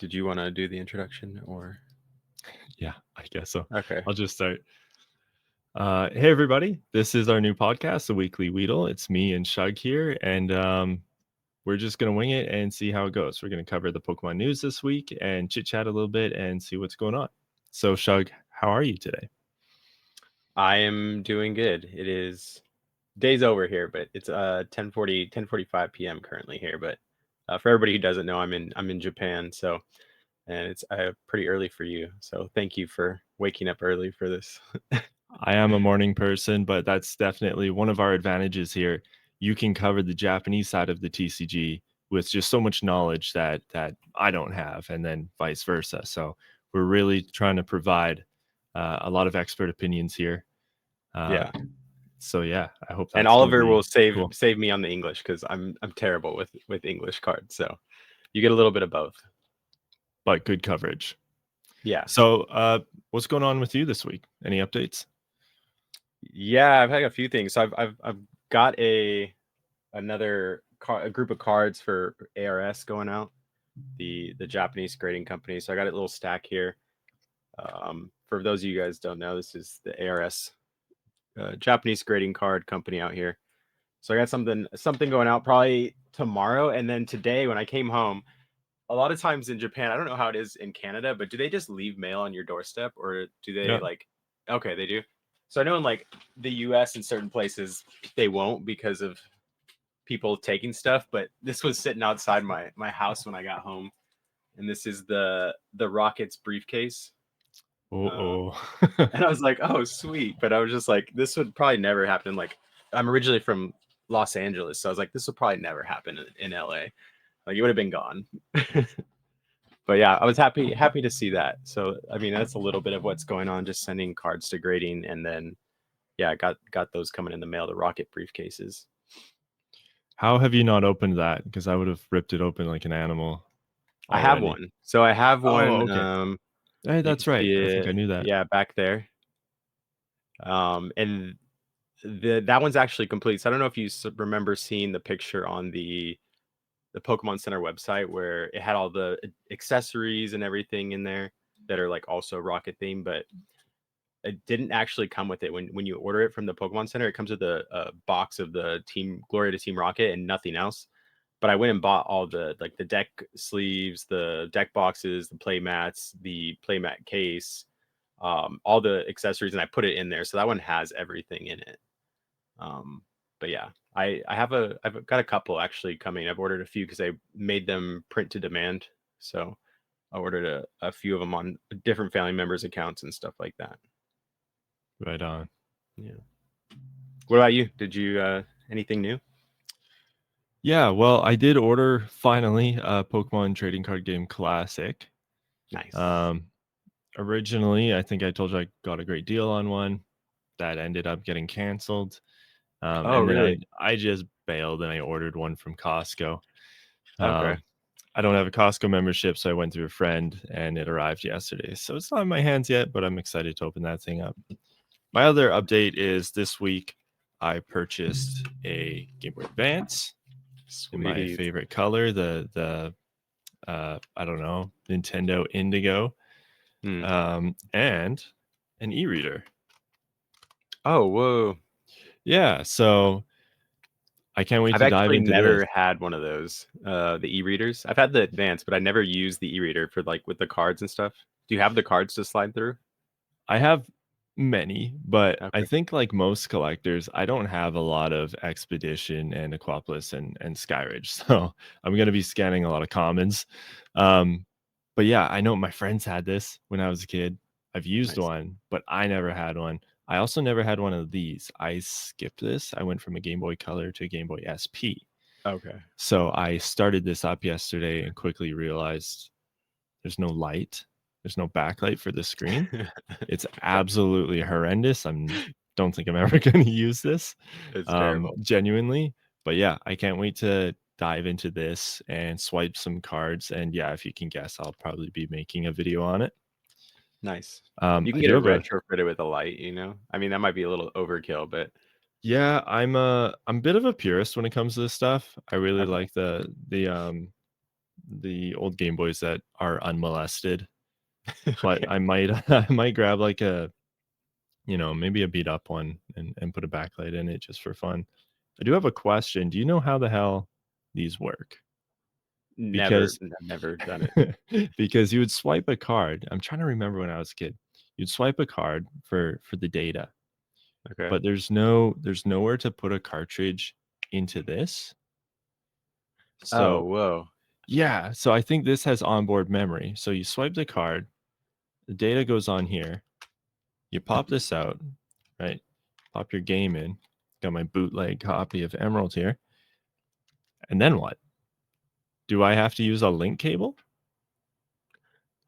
Did you want to do the introduction or? Yeah, I guess so. Okay. I'll just start. Hey, everybody. This is our new podcast, The Weekly Weedle. It's me and Shug here, and we're just going to wing it and see how it goes. We're going to cover the Pokemon news this week and chit-chat a little bit and see what's going on. So, Shug, how are you today? I am doing good. It is day's over here, but it's 10:45 p.m. currently here. But for everybody who doesn't know, I'm in Japan, so and it's pretty early for you. So thank you for waking up early for this. I am a morning person, but that's definitely one of our advantages here. You can cover the Japanese side of the TCG with just so much knowledge that I don't have, and then vice versa. So we're really trying to provide a lot of expert opinions here. Yeah. So yeah, I hope And that's going to Oliver will be save cool. save me on the English because I'm terrible with English cards. So you get a little bit of both. But good coverage. Yeah. So what's going on with you this week? Any updates? Yeah, I've had a few things. So I've got a group of cards for ARS going out, the Japanese grading company. So I got a little stack here. For those of you guys don't know, this is the ARS Japanese grading card company out here. So I got something going out probably tomorrow, and then today when I came home. A lot of times in Japan, I don't know how it is in Canada, but do they just leave mail on your doorstep, or do they Yeah. like? Okay, they do. So I know in like the U.S. in certain places they won't because of people taking stuff, but this was sitting outside my house when I got home, and this is the Rockets briefcase. Oh. And I was like, oh sweet, but I was just like, this would probably never happen. Like, I'm originally from Los Angeles, so I was like, this would probably never happen in LA. Like, it would have been gone. But yeah, I was happy to see that. So I mean, that's a little bit of what's going on. Just sending cards to grading, and then yeah, I got those coming in the mail. The Rocket briefcases. How have you not opened that? Because I would have ripped it open like an animal I have already. one. So I have Oh, one. okay. Hey, You can that's right. see I think I it. knew that. Yeah, back there. And that one's actually complete. So I don't know if you remember seeing the picture on the Pokemon Center website where it had all the accessories and everything in there that are like also Rocket themed, but it didn't actually come with it when you order it from the Pokemon Center. It comes with a box of the Team Gloria to Team Rocket and nothing else. But I went and bought all the like the deck sleeves, the deck boxes, the play mats, the playmat case, all the accessories, and I put it in there. So that one has everything in it. But yeah, I've got a couple actually coming. I've ordered a few because I made them print to demand. So I ordered a few of them on different family members' accounts and stuff like that. Right on. Yeah. What about you? Did you anything new? Yeah, well, I did order finally a Pokemon Trading Card Game Classic. Nice. Um, Originally, I think I told you I got a great deal on one that ended up getting canceled. Oh, And then really? I just bailed and I ordered one from Costco. Okay. I don't have a Costco membership, so I went through a friend and it arrived yesterday. So it's not in my hands yet, but I'm excited to open that thing up. My other update is this week I purchased a Game Boy Advance in my Sweet. favorite color, the I don't know, Nintendo Indigo, Hmm. and an e-reader. Oh, whoa. Yeah, so I can't wait I've to dive actually into this. never had one of those. The e-readers. I've had the advanced, but I never used the e-reader for like with the cards and stuff. Do you have the cards to slide through? I have many, but I Okay. think like most collectors, I don't have a lot of Expedition and Aquapolis and Skyridge. So I'm gonna be scanning a lot of commons. Um, but yeah, I know my friends had this when I was a kid. I've used Nice. one, but I never had one. I also never had one of these. I skipped this. I went from a Game Boy Color to a Game Boy SP. Okay. So I started this up yesterday and quickly realized there's no light. There's no backlight for the screen. It's absolutely horrendous. Don't think I'm ever going to use this, It's terrible. genuinely. But yeah, I can't wait to dive into this and swipe some cards. And yeah, if you can guess, I'll probably be making a video on it. Nice. You can I get do it have a retrofitted with a light, you know? I mean, that might be a little overkill, but yeah. I'm a bit of a purist when it comes to this stuff. I really okay. like the the old Game Boys that are unmolested, but Okay. I might I might grab like a, maybe a beat up one and put a backlight in it just for fun. I do have a question. Do you know how the hell these work? Never, Because I've never done it. because you would swipe a card. I'm trying to remember when I was a kid. You'd swipe a card for the data, Okay. but there's nowhere to put a cartridge into this. Oh, So whoa. yeah, so I think this has onboard memory. So you swipe the card, the data goes on here. You pop this out, right? Pop your game in. Got my bootleg copy of Emerald here. And then what? Do I have to use a link cable?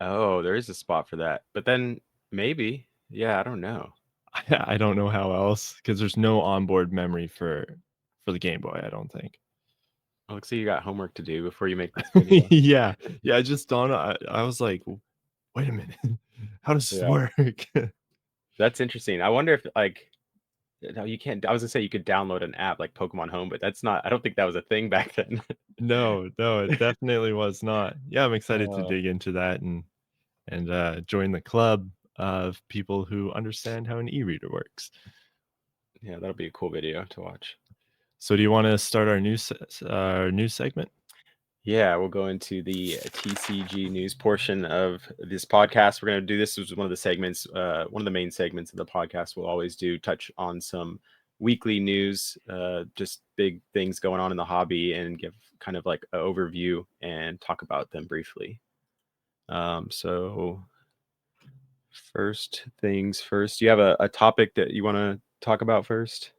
Oh, there is a spot for that. But then maybe, yeah, I don't know. I don't know how else because there's no onboard memory for the Game Boy, I don't think. Well, looks like you got homework to do before you make this video. Yeah. Yeah, I just dawned I was like, "Wait a minute. How does this Yeah, work?" that's interesting. I wonder if like no, you can't. I was gonna say you could download an app like Pokemon Home, but that's not. I don't think that was a thing back then. No, no, it definitely was not. Yeah, I'm excited to Uh, dig into that and join the club of people who understand how an e-reader works. yeah, that'll be a cool video to watch. So do you wanna start our news segment? Yeah, we'll go into the TCG news portion of this podcast. We're going to do this as one of the segments, one of the main segments of the podcast. We'll always do touch on some weekly news, just big things going on in the hobby, and give kind of like an overview and talk about them briefly. So first things first, do you have a topic that you want to talk about first?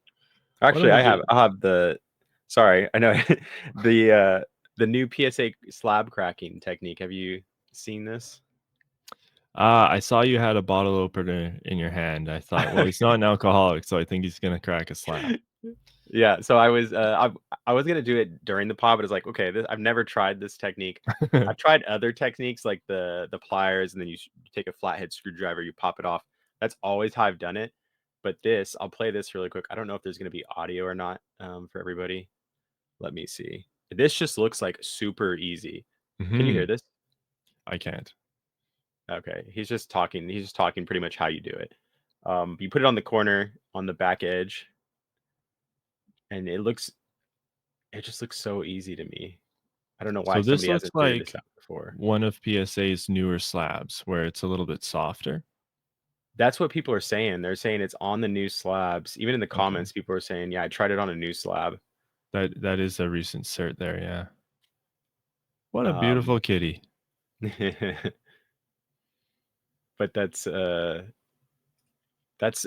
Why don't Actually, we I do have. I'll have the. Sorry, I know the new PSA slab cracking technique. Have you seen this? I saw you had a bottle opener in your hand. I thought, well, he's not an alcoholic, so I think he's gonna crack a slab. Yeah, so I was gonna do it during the pod, but it's like, okay, I've never tried this technique. I've tried other techniques like the pliers, and then you take a flathead screwdriver, you pop it off. That's always how I've done it. But this, I'll play this really quick. I don't know if there's gonna be audio or not for everybody. Let me see. This just looks like super easy. Can you hear Mhm. this? I can't. Okay, he's just talking. He's just talking pretty much how you do it. You put it on the corner on the back edge, and it just looks so easy to me. I don't know why So this somebody looks hasn't figured this like out before. one of PSA's newer slabs where it's a little bit softer. That's what people are saying. They're saying it's on the new slabs. Even in the Okay. comments, people are saying, "Yeah, I tried it on a new slab." That is a recent cert there, yeah. What a Um, beautiful kitty. but that's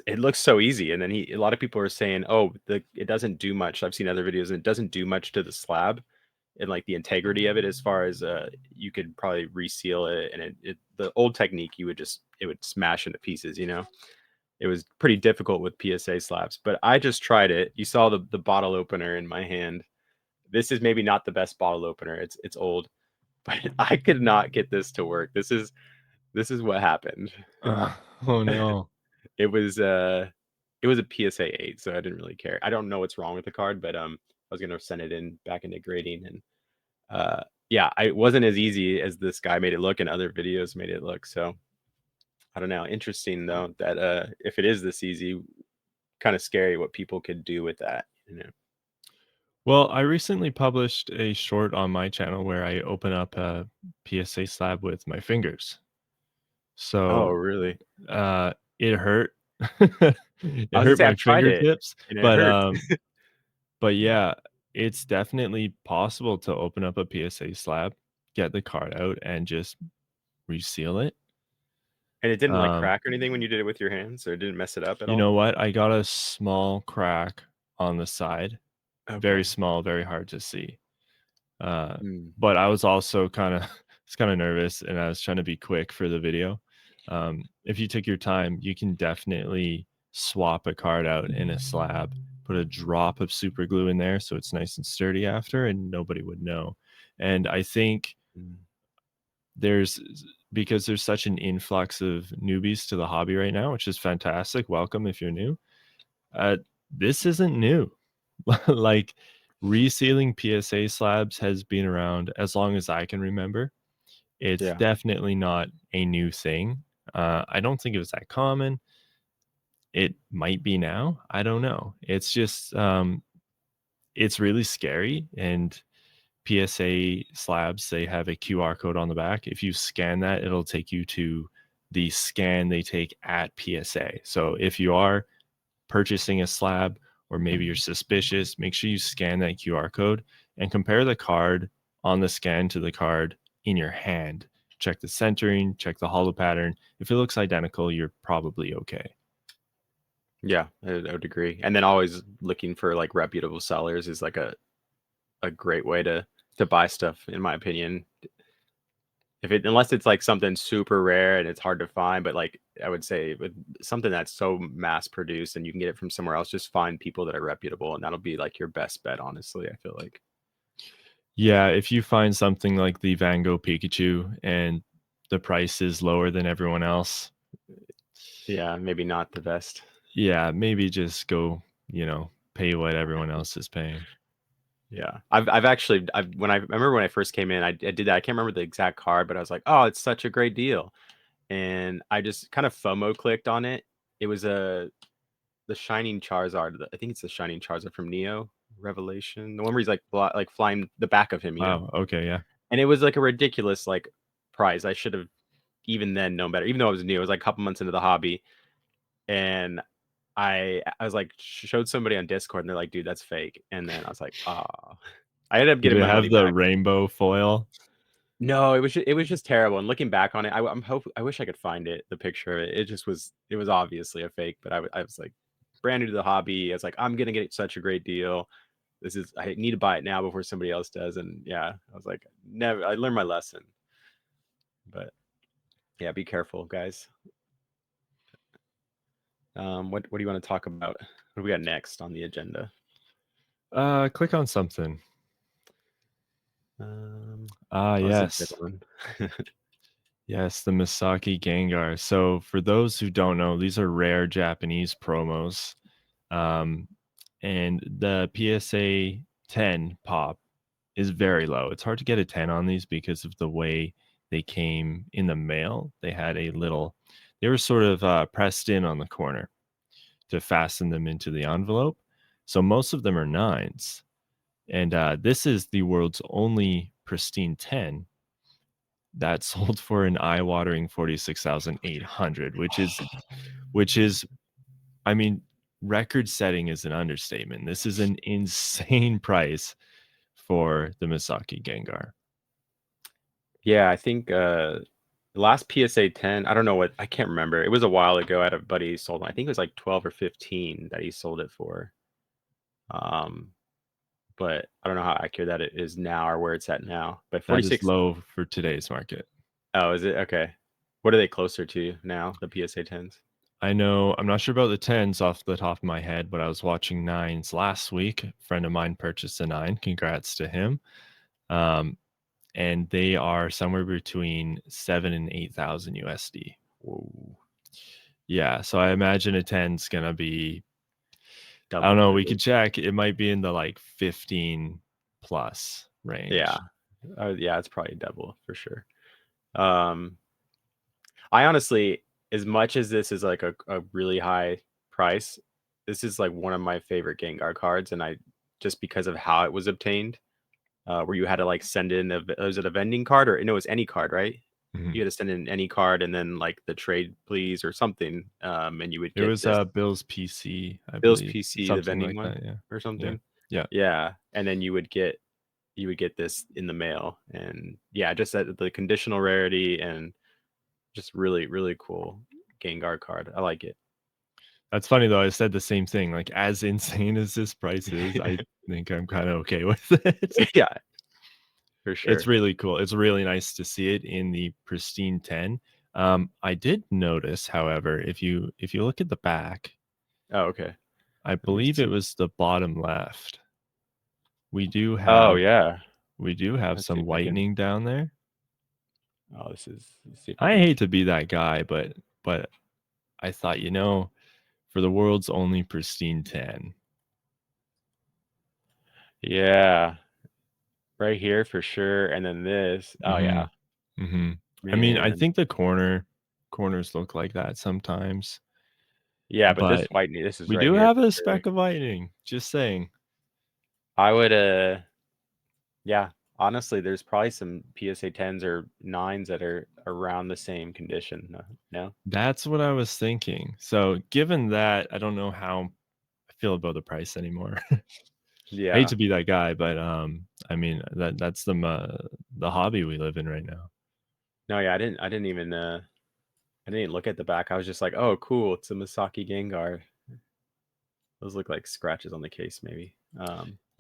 it looks so easy. And then a lot of people are saying, "Oh, it doesn't do much." I've seen other videos, and it doesn't do much to the slab and like the integrity of it as far as you could probably reseal it, and the old technique it would smash into pieces, it was pretty difficult with PSA slabs. But I just tried it. You saw the bottle opener in my hand. This is maybe not the best bottle opener. It's old, but I could not get this to work. This is what happened. Ugh, oh no. It was a PSA 8, so I didn't really care. I don't know what's wrong with the card, but I was gonna send it in back into grading, and yeah, it wasn't as easy as this guy made it look and other videos made it look. So I don't know. Interesting though that if it is this easy, kind of scary what people could do with that. Well, I recently published a short on my channel where I open up a PSA slab with my fingers. Oh, So, really? it hurt. I It was gonna hurt say my I've tried it fingertips, and it but, hurt. yeah, it's definitely possible to open up a PSA slab, get the card out, and just reseal it. And it didn't like Um, crack or anything when you did it with your hands, or it didn't mess it up at you all. know what? I got a small crack on the side, very Okay. small, very hard to see. Uh, Mm. but I was also kinda was kinda nervous, and I was trying to be quick for the video. If you take your time, you can definitely swap a card out in a slab, put a drop of super glue in there so it's nice and sturdy after, and nobody would know. And I think Mm. there's because there's such an influx of newbies to the hobby right now, which is fantastic. Welcome if you're new. Uh, this isn't new. Like, Resealing PSA slabs has been around as long as I can remember. It's Yeah. definitely not a new thing. I don't think it was that common. It might be now. I don't know. It's just it's really scary. And PSA slabs, they have a QR code on the back. If you scan that, it'll take you to the scan they take at PSA. So if you are purchasing a slab or maybe you're suspicious, make sure you scan that QR code and compare the card on the scan to the card in your hand. Check the centering, check the hollow pattern. If it looks identical, you're probably okay. Yeah, I would agree. And then always looking for like reputable sellers is like a great way to buy stuff, in my opinion. If it unless it's like something super rare and it's hard to find, but like I would say with something that's so mass produced and you can get it from somewhere else, just find people that are reputable and that'll be like your best bet, honestly, I feel like. Yeah, if you find something like the Van Gogh Pikachu and the price is lower than everyone else, Yeah, maybe not the best. yeah, maybe just go, pay what everyone else is paying. Yeah. I've actually when I remember when I first came in, I did that. I can't remember the exact card, but I was like, "Oh, it's such a great deal." And I just kind of FOMO clicked on it. It was the Shining Charizard. I think it's the Shining Charizard from Neo Revelation, the one where he's like like flying the back of him. Wow. Okay. Yeah. And it was like a ridiculous like price. I should have even then known better. Even though I was new, it was like a couple months into the hobby, and I was like showed somebody on Discord, and they're like, "Dude, that's fake." And then I was like, "Ah." I ended up Did getting it my money have the back. rainbow foil? No, it was just terrible. And looking back on it, I wish I could find it, the picture of it. It was obviously a fake, but I was like brand new to the hobby. I was like, I'm gonna get such a great deal. I need to buy it now before somebody else does. And yeah, I was like, never. I learned my lesson. But yeah, be careful, guys. What do you want to talk about? What do we got next on the agenda? Click on something. Oh, this is a good Yes. one. Yes, the Misaki Gengar. So for those who don't know, these are rare Japanese promos. Um, and the PSA 10 pop is very low. It's hard to get a 10 on these because of the way they came in the mail. They were sort of pressed in on the corner to fasten them into the envelope. So most of them are nines. And this is the world's only pristine 10 that sold for an eye-watering 46,800, which is I mean, record setting is an understatement. This is an insane price for the Misaki Gengar. Yeah, I think the last PSA 10, I don't know what I can't remember. It was a while ago. I had a buddy who sold. I think it was like 12 or 15 that he sold it for. Um, but I don't know how accurate that it is now or where it's at now. But That is 46. low for today's market. Oh, is it okay? What are they closer to now? The PSA 10s? I know I'm not sure about the 10s off the top of my head, but I was watching nines last week. A friend of mine purchased a nine. Congrats to him. Um, and they are somewhere between 7 and 8,000 USD. Whoa, Yeah, so I imagine a 10's gonna be, I don't double know, what it we could is. check. It might be in the like 15 plus Yeah, range. yeah, it's probably double for sure. Um, I honestly, as much as this is like a really high price, this is like one of my favorite Gengar cards, and I just because of how it was obtained, where you had to like send in was it a vending card or no, it was any card, right? Mhm. You had to send in any card and then like the trade please or something, and you would It get was, this Bill's PC, I Bill's believe, PC, the something vending like one that, yeah. or Yeah. something. Yeah. Yeah, and then you would get this in the mail, and yeah, just that the conditional rarity and just really really cool Gengar card. I like it. That's funny though, I said the same thing, like, as insane as this price is, I think I'm kinda okay with it. Yeah, for It's sure. really cool. It's really nice to see it in the pristine 10. I did notice, however, if you look at the back, Oh, okay. I Let me believe it see. was the bottom left. We do Oh, have yeah. we do have Let's see some if I can. whitening down there. Oh, this is. Let's see if I I can. hate to be that guy, but I thought, for the world's only pristine 10. Yeah, right here for sure. And then this. Oh Mhm. yeah, Mhm. I mean, I man. think the corners look like that sometimes, Yeah, but this but white, this is we right do here have for a sure. speck of lightning, just saying. I would yeah, honestly, there's probably some PSA 10s or 9s that are around the same condition. No, no? That's what I was thinking. So, given that, I don't know how I feel about the price anymore. I hate Yeah. to be that guy, but, I mean, that's the hobby we live in right now. No, yeah, I didn't even look at the back. I was just like, "Oh, cool, it's a Misaki Gengar." Those look like scratches on the case maybe.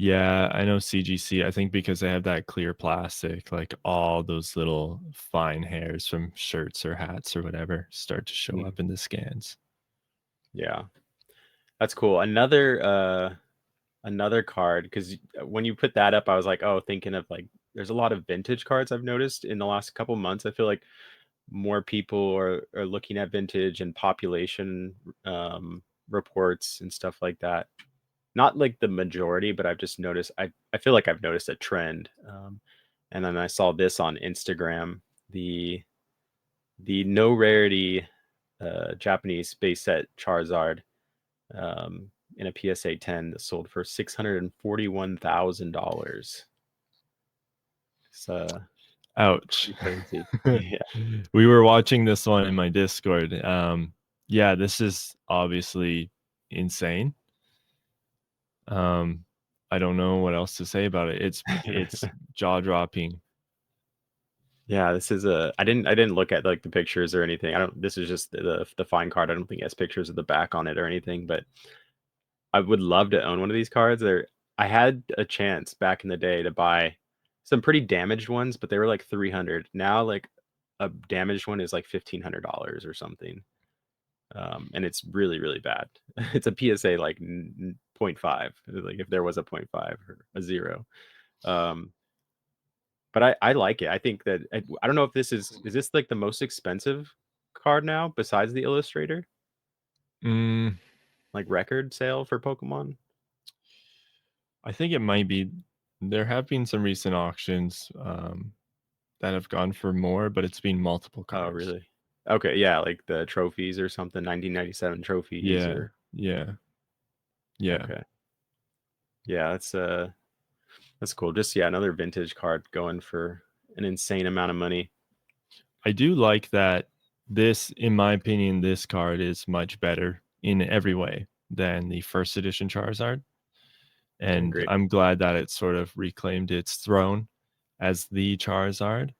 Yeah, I know CGC, I think because they have that clear plastic, like, all those little fine hairs from shirts or hats or whatever start to show Mhm. up in the scans. Yeah. That's cool. Another card, because when you put that up, I was like, oh, thinking of like, there's a lot of vintage cards I've noticed in the last couple months. I feel like more people are looking at vintage and population reports and stuff like that. Not like the majority, but I've just noticed. I feel like I've noticed a trend. And then I saw this on Instagram. The the no rarity Japanese base set Charizard in a PSA 10 that sold for $641,000. It's Ouch. pretty crazy. Yeah. We were watching this one in my Discord. Yeah, this is obviously insane. Um, I don't know what else to say about it. It's jaw-dropping. Yeah, this is a I didn't look at like the pictures or anything. I don't This is just the fine card. I don't think it has pictures of the back on it or anything, but I would love to own one of these cards. I had a chance back in the day to buy some pretty damaged ones, but they were like 300. Now like a damaged one is like $1,500 or something. And it's really, really bad. It's a PSA like point 0.5, like if there was a point 0.5 or a 0. Um, but I like it. I think that I don't know if is this like the most expensive card now besides the Illustrator, Mm, like record sale for Pokemon? I think it might be. There have been some recent auctions, that have gone for more, but it's been multiple Oh, cards. really? Okay, yeah, like the trophies or something, 1997 trophies Yeah, or yeah, yeah. okay. Yeah, that's cool. Just yeah, another vintage card going for an insane amount of money. I do like that this, in my opinion, this card is much better in every way than the first edition Charizard. I And agree. I'm glad that it sort of reclaimed its throne as the Charizard.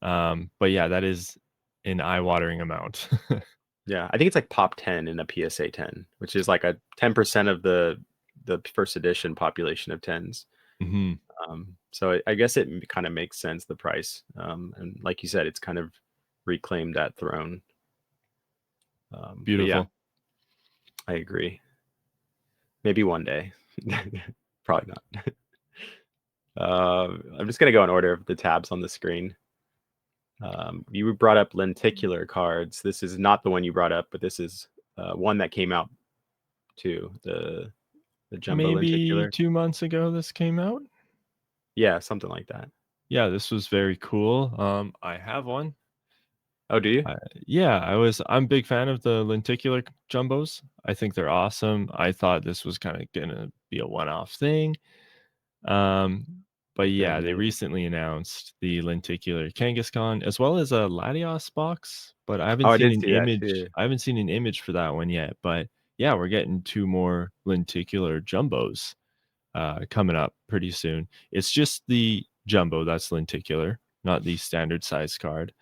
But yeah, that is an eye-watering amount. Yeah, I think it's like top 10 in a PSA 10, which is like a 10% of the first edition population of 10s. Mhm. So I guess it kind of makes sense the price. And like you said, it's kind of reclaimed that throne. But yeah, Beautiful. I agree. Maybe one day. Probably not. I'm just gonna go in order of the tabs on the screen. You brought up lenticular cards. This is not the one you brought up, but this is one that came out too. The jumbo Maybe lenticular. 2 months ago this came out? Yeah, something like that. Yeah, this was very cool. I have one. Oh, do you? I Yeah, I'm a big fan of the lenticular jumbos. I think they're awesome. I thought this was kinda gonna be a one-off thing. Um, but They're yeah, they amazing. recently announced the lenticular Kangaskhan as well as a Latios box, but Oh, I did see that too. I haven't seen an image for that one yet, but yeah, we're getting 2 more lenticular jumbos, coming up pretty soon. It's just the jumbo that's lenticular, not the standard size card.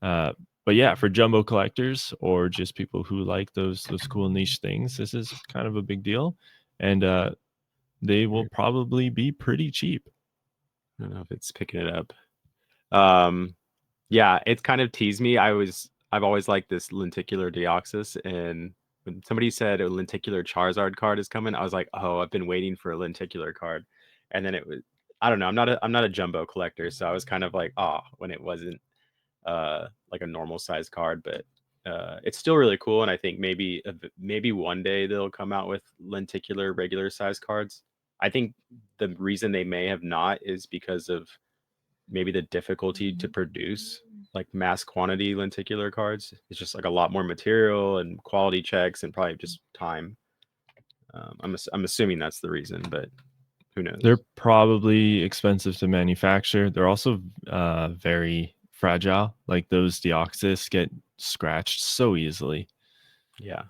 Uh, but yeah, for jumbo collectors or just people who like those cool niche things, this is kind of a big deal, and, they will Here, probably be pretty cheap. I don't know if it's picking it up. Um, yeah, it's kind of teased me. I've always liked this lenticular Deoxys, and when somebody said a lenticular Charizard card is coming, I was like, oh, I've been waiting for a lenticular card. And then it was, I don't know, I'm not a jumbo collector, so I was kind of like, oh, when it wasn't like a normal size card, but it's still really cool. And I think maybe one day they'll come out with lenticular regular size cards. I think the reason they may have not is because of maybe the difficulty to produce like mass quantity lenticular cards. It's just like a lot more material and quality checks and probably just time. I'm assuming that's the reason, but who They're knows? probably expensive to manufacture. They're also very fragile. Like those Deoxys get scratched so easily. Yeah.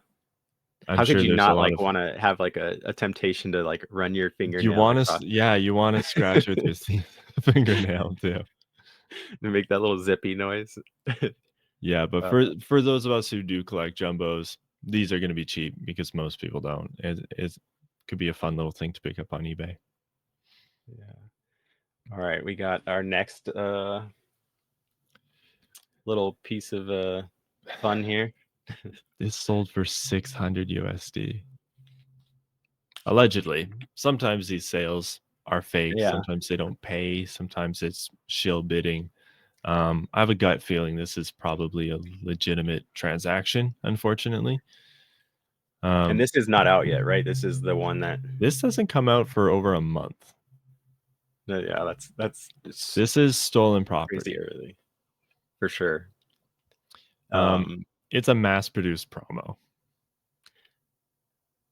I'm How could sure you there's a not lot like of want to have like a temptation to like run your you fingernail want to across yeah, you want to scratch with your fingernail too. to make that little zippy noise? Yeah, but uh, for those of us who do collect jumbos, these are going to be cheap because most people don't. It could be a fun little thing to pick up on eBay. yeah. All right, we got our next little piece of fun here. This sold for 600 USD. Allegedly. Sometimes these sales are fake. Yeah. Sometimes they don't pay. Sometimes it's shill bidding. I have a gut feeling this is probably a legitimate transaction, unfortunately. And this is not out yet, right? This is the one that This doesn't come out for over a month. yeah, that's it's This is stolen crazy property. early for sure. Um, Um it's a mass-produced promo.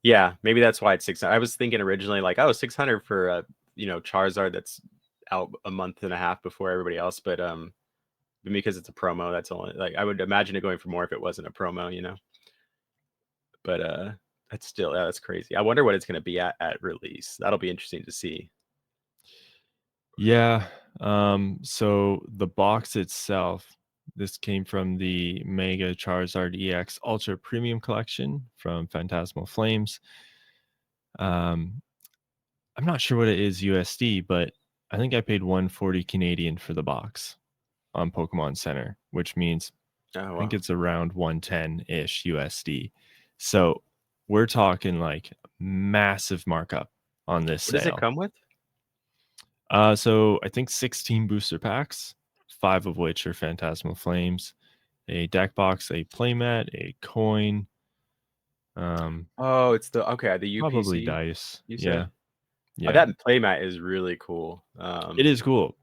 yeah, maybe that's why it's 600. I was thinking originally like, oh, 600 for Charizard that's out a month and a half before everybody else, but because it's a promo, that's only like I would imagine it going for more if it wasn't a promo. But that's still yeah, that's crazy. I wonder what it's going to be at release. That'll be interesting to see. Yeah. So the box itself, this came from the Mega Charizard EX Ultra Premium Collection from Phantasmal Flames. Um, I'm not sure what it is USD, but I think I paid 140 Canadian for the box on Pokemon Center, which means Oh I think wow. it's around 110-ish USD. So we're talking like massive markup on this What does it sale. come with? So I think 16 booster packs, 5 of which are Phantasmal Flames, a deck box, a playmat, a coin, Oh, it's the probably UPC dice. you Yeah, said. Oh, yeah. that playmat is really cool. It is cool. It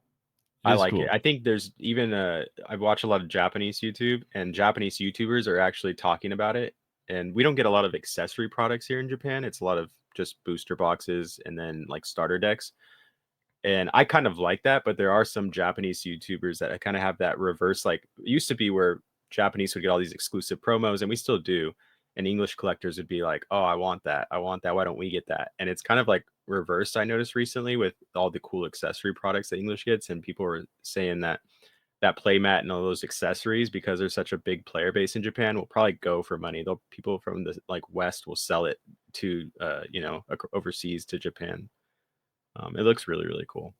I is like it. cool. I think there's even I watch a lot of Japanese YouTube, and Japanese YouTubers are actually talking about it. And we don't get a lot of accessory products here in Japan. It's a lot of just booster boxes and then like starter decks. And I kind of like that, but there are some Japanese YouTubers that kind of have that reverse. Like it used to be where Japanese would get all these exclusive promos, and we still do. And English collectors would be like, "Oh, I want that. I want that. Why don't we get that?" And it's kind of like reversed. I noticed recently with all the cool accessory products that English gets, and people were saying that that playmat and all those accessories, because there's such a big player base in Japan, will probably go for money. They'll people from the like West will sell it to overseas to Japan. It looks really really cool.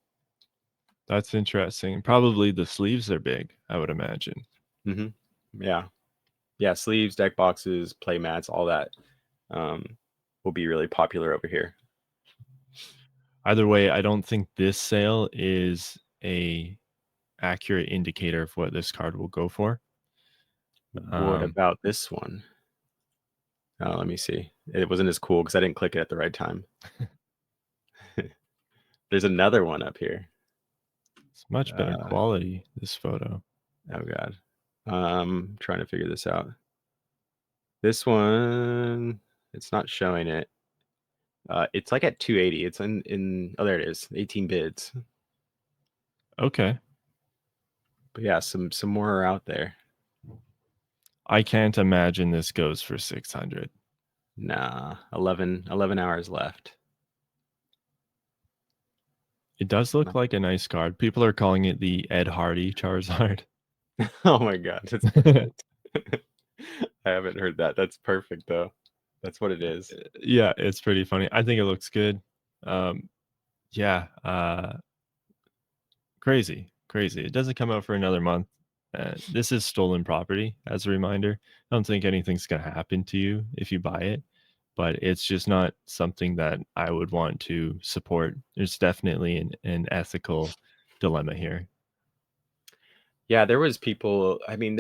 That's interesting. Probably the sleeves are big, I would imagine. Hmm. Yeah. Yeah. Sleeves, deck boxes, play mats, all that um, will be really popular over here. Either way, I don't think this sale is a accurate indicator of what this card will go for. What Um, about this one? Oh, let me see. It wasn't as cool because I didn't click it at the right time. There's another one up here. it's much better Uh, quality, this photo. oh God. Trying to figure this out. This one, it's not showing it. It's like at 280. It's in oh there it is, 18 bids. Okay. But yeah, some more are out there. I can't imagine this goes for 600. Nah, 11 hours left. It does look like a nice card. People are calling it the Ed Hardy Charizard. Oh my god, that's perfect. I haven't heard that. That's perfect though. That's what it is. Yeah, it's pretty funny. I think it looks good. Um, yeah, crazy, crazy. It doesn't come out for another month. This is stolen property, as a reminder. I don't think anything's going to happen to you if you buy it, but it's just not something that I would want to support. There's definitely an ethical dilemma here. Yeah, there was people, I mean,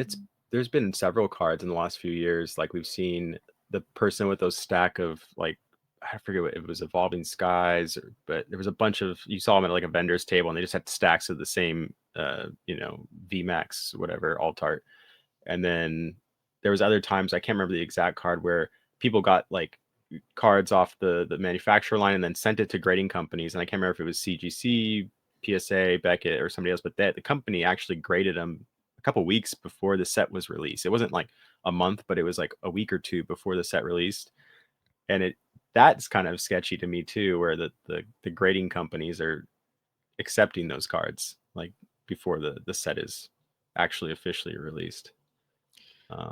there's been several cards in the last few years. Like we've seen the person with those stack of like I forget what it was, Evolving Skies, but there was a bunch of, you saw them at like a vendor's table, and they just had stacks of the same, VMAX, whatever, alt art. And then there was other times, I can't remember the exact card, where people got like cards off the manufacturer line and then sent it to grading companies. And I can't remember if it was CGC, PSA, Beckett, or somebody else, but the company actually graded them a couple weeks before the set was released. It wasn't like a month, but it was like a week or two before the set released. And that's kind of sketchy to me too, where the grading companies are accepting those cards like before the set is actually officially released.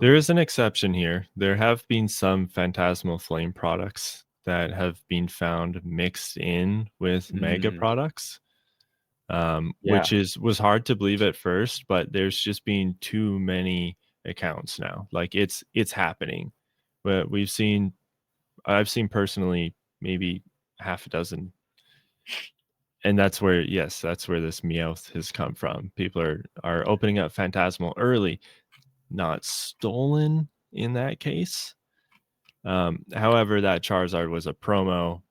There Um, is an exception here. There have been some Phantasmal Flame products that have been found mixed in with Mega mm, products, yeah, which was hard to believe at first, but there's just been too many accounts now. Like it's happening. But I've seen personally maybe half a dozen, and that's where, yes, that's where this Meowth has come from. People are opening up Phantasmal early, not stolen in that case. However, that Charizard was a promo.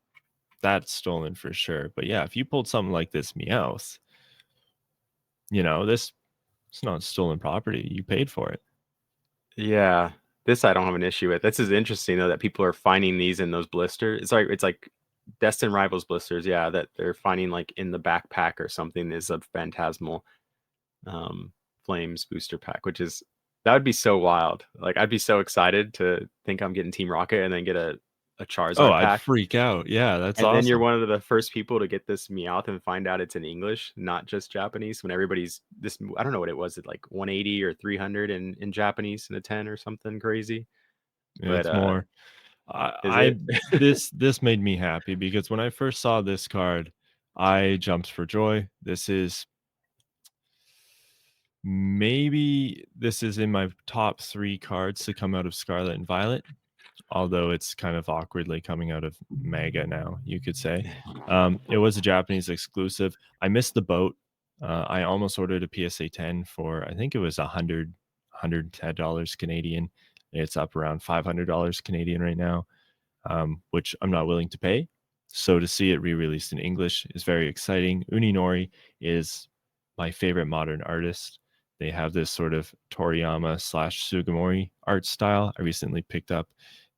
That's stolen for sure. But yeah, if you pulled something like this Meowth, this it's not stolen property. You paid for it. yeah. This I don't have an issue with. This is interesting though that people are finding these in those blisters. It's like Destin Rivals blisters, yeah, that they're finding like in the backpack or something is a Phantasmal um Flames booster pack, which is, that would be so wild. Like I'd be so excited to think I'm getting Team Rocket and then get a Oh, Charizard I'd pack. freak out. Yeah, that's And then you're awesome. one of the first people to get this Meowth and find out it's in English, not just Japanese. When everybody's this, I don't know what it was, it like 180 or 300 in Japanese in a 10 or something crazy. But It's more. is I it? this made me happy because when I first saw this card, I jumped for joy. This is in my top 3 cards to come out of Scarlet and Violet, although it's kind of awkwardly coming out of Mega now, you could say. It was a Japanese exclusive. I missed the boat. I almost ordered a PSA 10 for, I think it was $110 Canadian. It's up around $500 Canadian right now, which I'm not willing to pay. So to see it re-released in English is very exciting. Uninori is my favorite modern artist. They have this sort of Toriyama / Sugimori art style. I recently picked up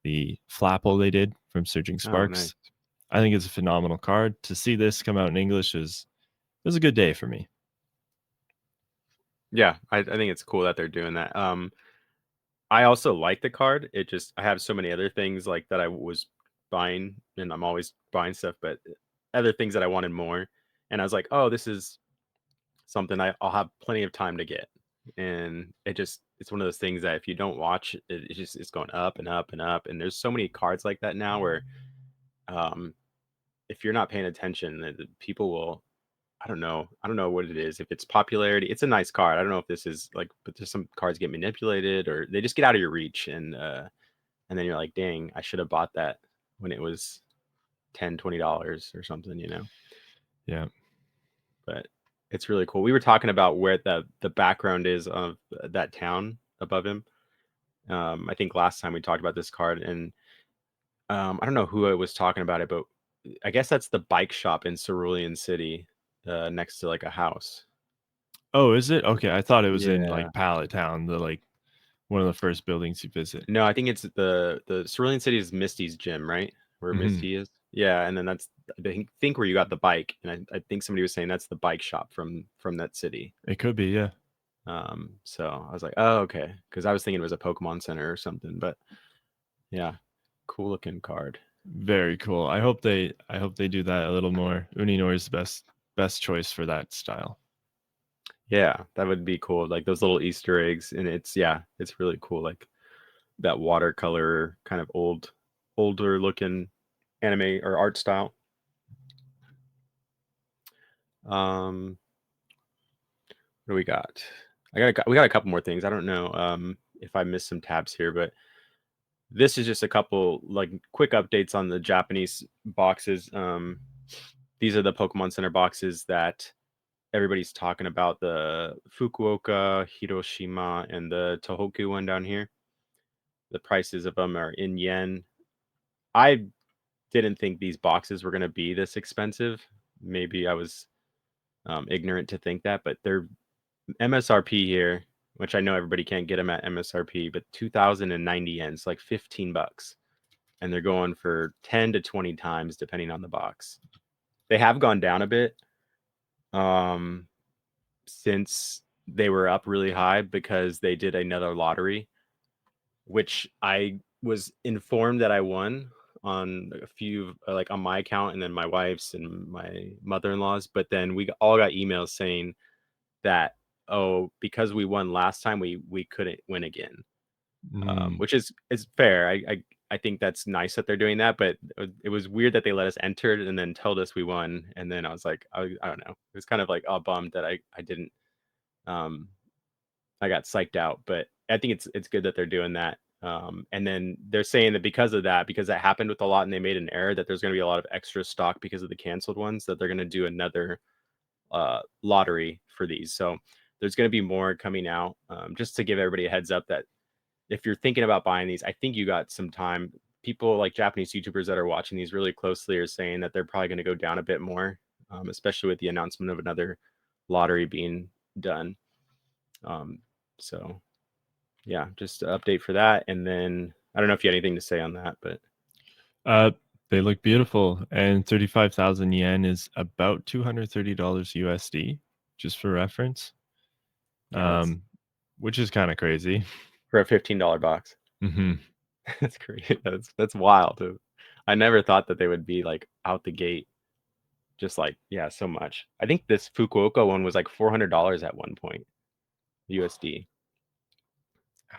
the Flapple they did from Surging Oh, nice. Sparks. I think it's a phenomenal card. To see this come out in English was a good day for me. Yeah, I think it's cool that they're doing that. I also like the card. It just, I have so many other things like that I was buying, and I'm always buying stuff, but other things that I wanted more. And I was like, oh, this is something I'll have plenty of time to get. And it's one of those things that if you don't watch it, it's going up and up and up. And there's so many cards like that now where um if you're not paying attention, the people will, I don't know what it is. If it's popularity, it's a nice card. I don't know if this is like, but there's some cards get manipulated or they just get out of your reach, and then you're like, dang, I should have bought that when it was $10, $20 or something. Yeah. But it's really cool. We were talking about where the background is of that town above him. I think last time we talked about this card, and I don't know who I was talking about it, but I guess that's the bike shop in Cerulean City, next to like a house. Oh, is it? Okay, I thought it was in Yeah. like Pallet Town, the like one of the first buildings you visit. No, I think it's the Cerulean City is Misty's gym, right? Where Hmm. Misty is. Yeah, and then that's, I think where you got the bike, and I think somebody was saying that's the bike shop from that city. It could be, yeah. So I was like, oh, okay, because I was thinking it was a Pokemon Center or something, but yeah, cool looking card. Very cool. I hope they do that a little more. Uninor is the best choice for that style. Yeah, that would be cool. Like those little Easter eggs, and it's really cool. Like that watercolor kind of older looking anime or art style. Um, what do we got? We got a couple more things. I don't know if I missed some tabs here, but this is just a couple like quick updates on the Japanese boxes. These are the Pokemon Center boxes that everybody's talking about, the Fukuoka, Hiroshima, and the Tohoku one down here. The prices of them are in yen. I didn't think these boxes were going to be this expensive. Maybe I was ignorant to think that, but they're MSRP here, which I know everybody can't get them at MSRP, but 2,090 yen, it's like 15 bucks. And they're going for 10 to 20 times depending on the box. They have gone down a bit since they were up really high because they did another lottery, which I was informed that I won on a few, like on my account and then my wife's and my mother-in-law's. But then we all got emails saying that, oh, because we won last time, we couldn't win again. Which is fair. I think that's nice that they're doing that, but it was weird that they let us enter it and then told us we won, and then I was like, I don't know. It was kind of like bummed that I didn't. I got psyched out, but I think it's good that they're doing that. And then they're saying that because of that, because that happened with a lot, and they made an error that there's going to be a lot of extra stock because of the canceled ones. That they're going to do another lottery for these. So there's going to be more coming out. Just to give everybody a heads up that if you're thinking about buying these, I think you got some time. People like Japanese YouTubers that are watching these really closely are saying that they're probably going to go down a bit more, especially with the announcement of another lottery being done. So yeah, just an update for that. And then I don't know if you had anything to say on that, but they look beautiful, and 35,000 yen is about $230 USD, just for reference. yeah, Which is kind of crazy. for a $15 box. Mm-hmm. That's crazy. That's wild. I never thought that they would be like out the gate, just like, yeah, so much. I think this Fukuoka one was like $400 at one point, USD.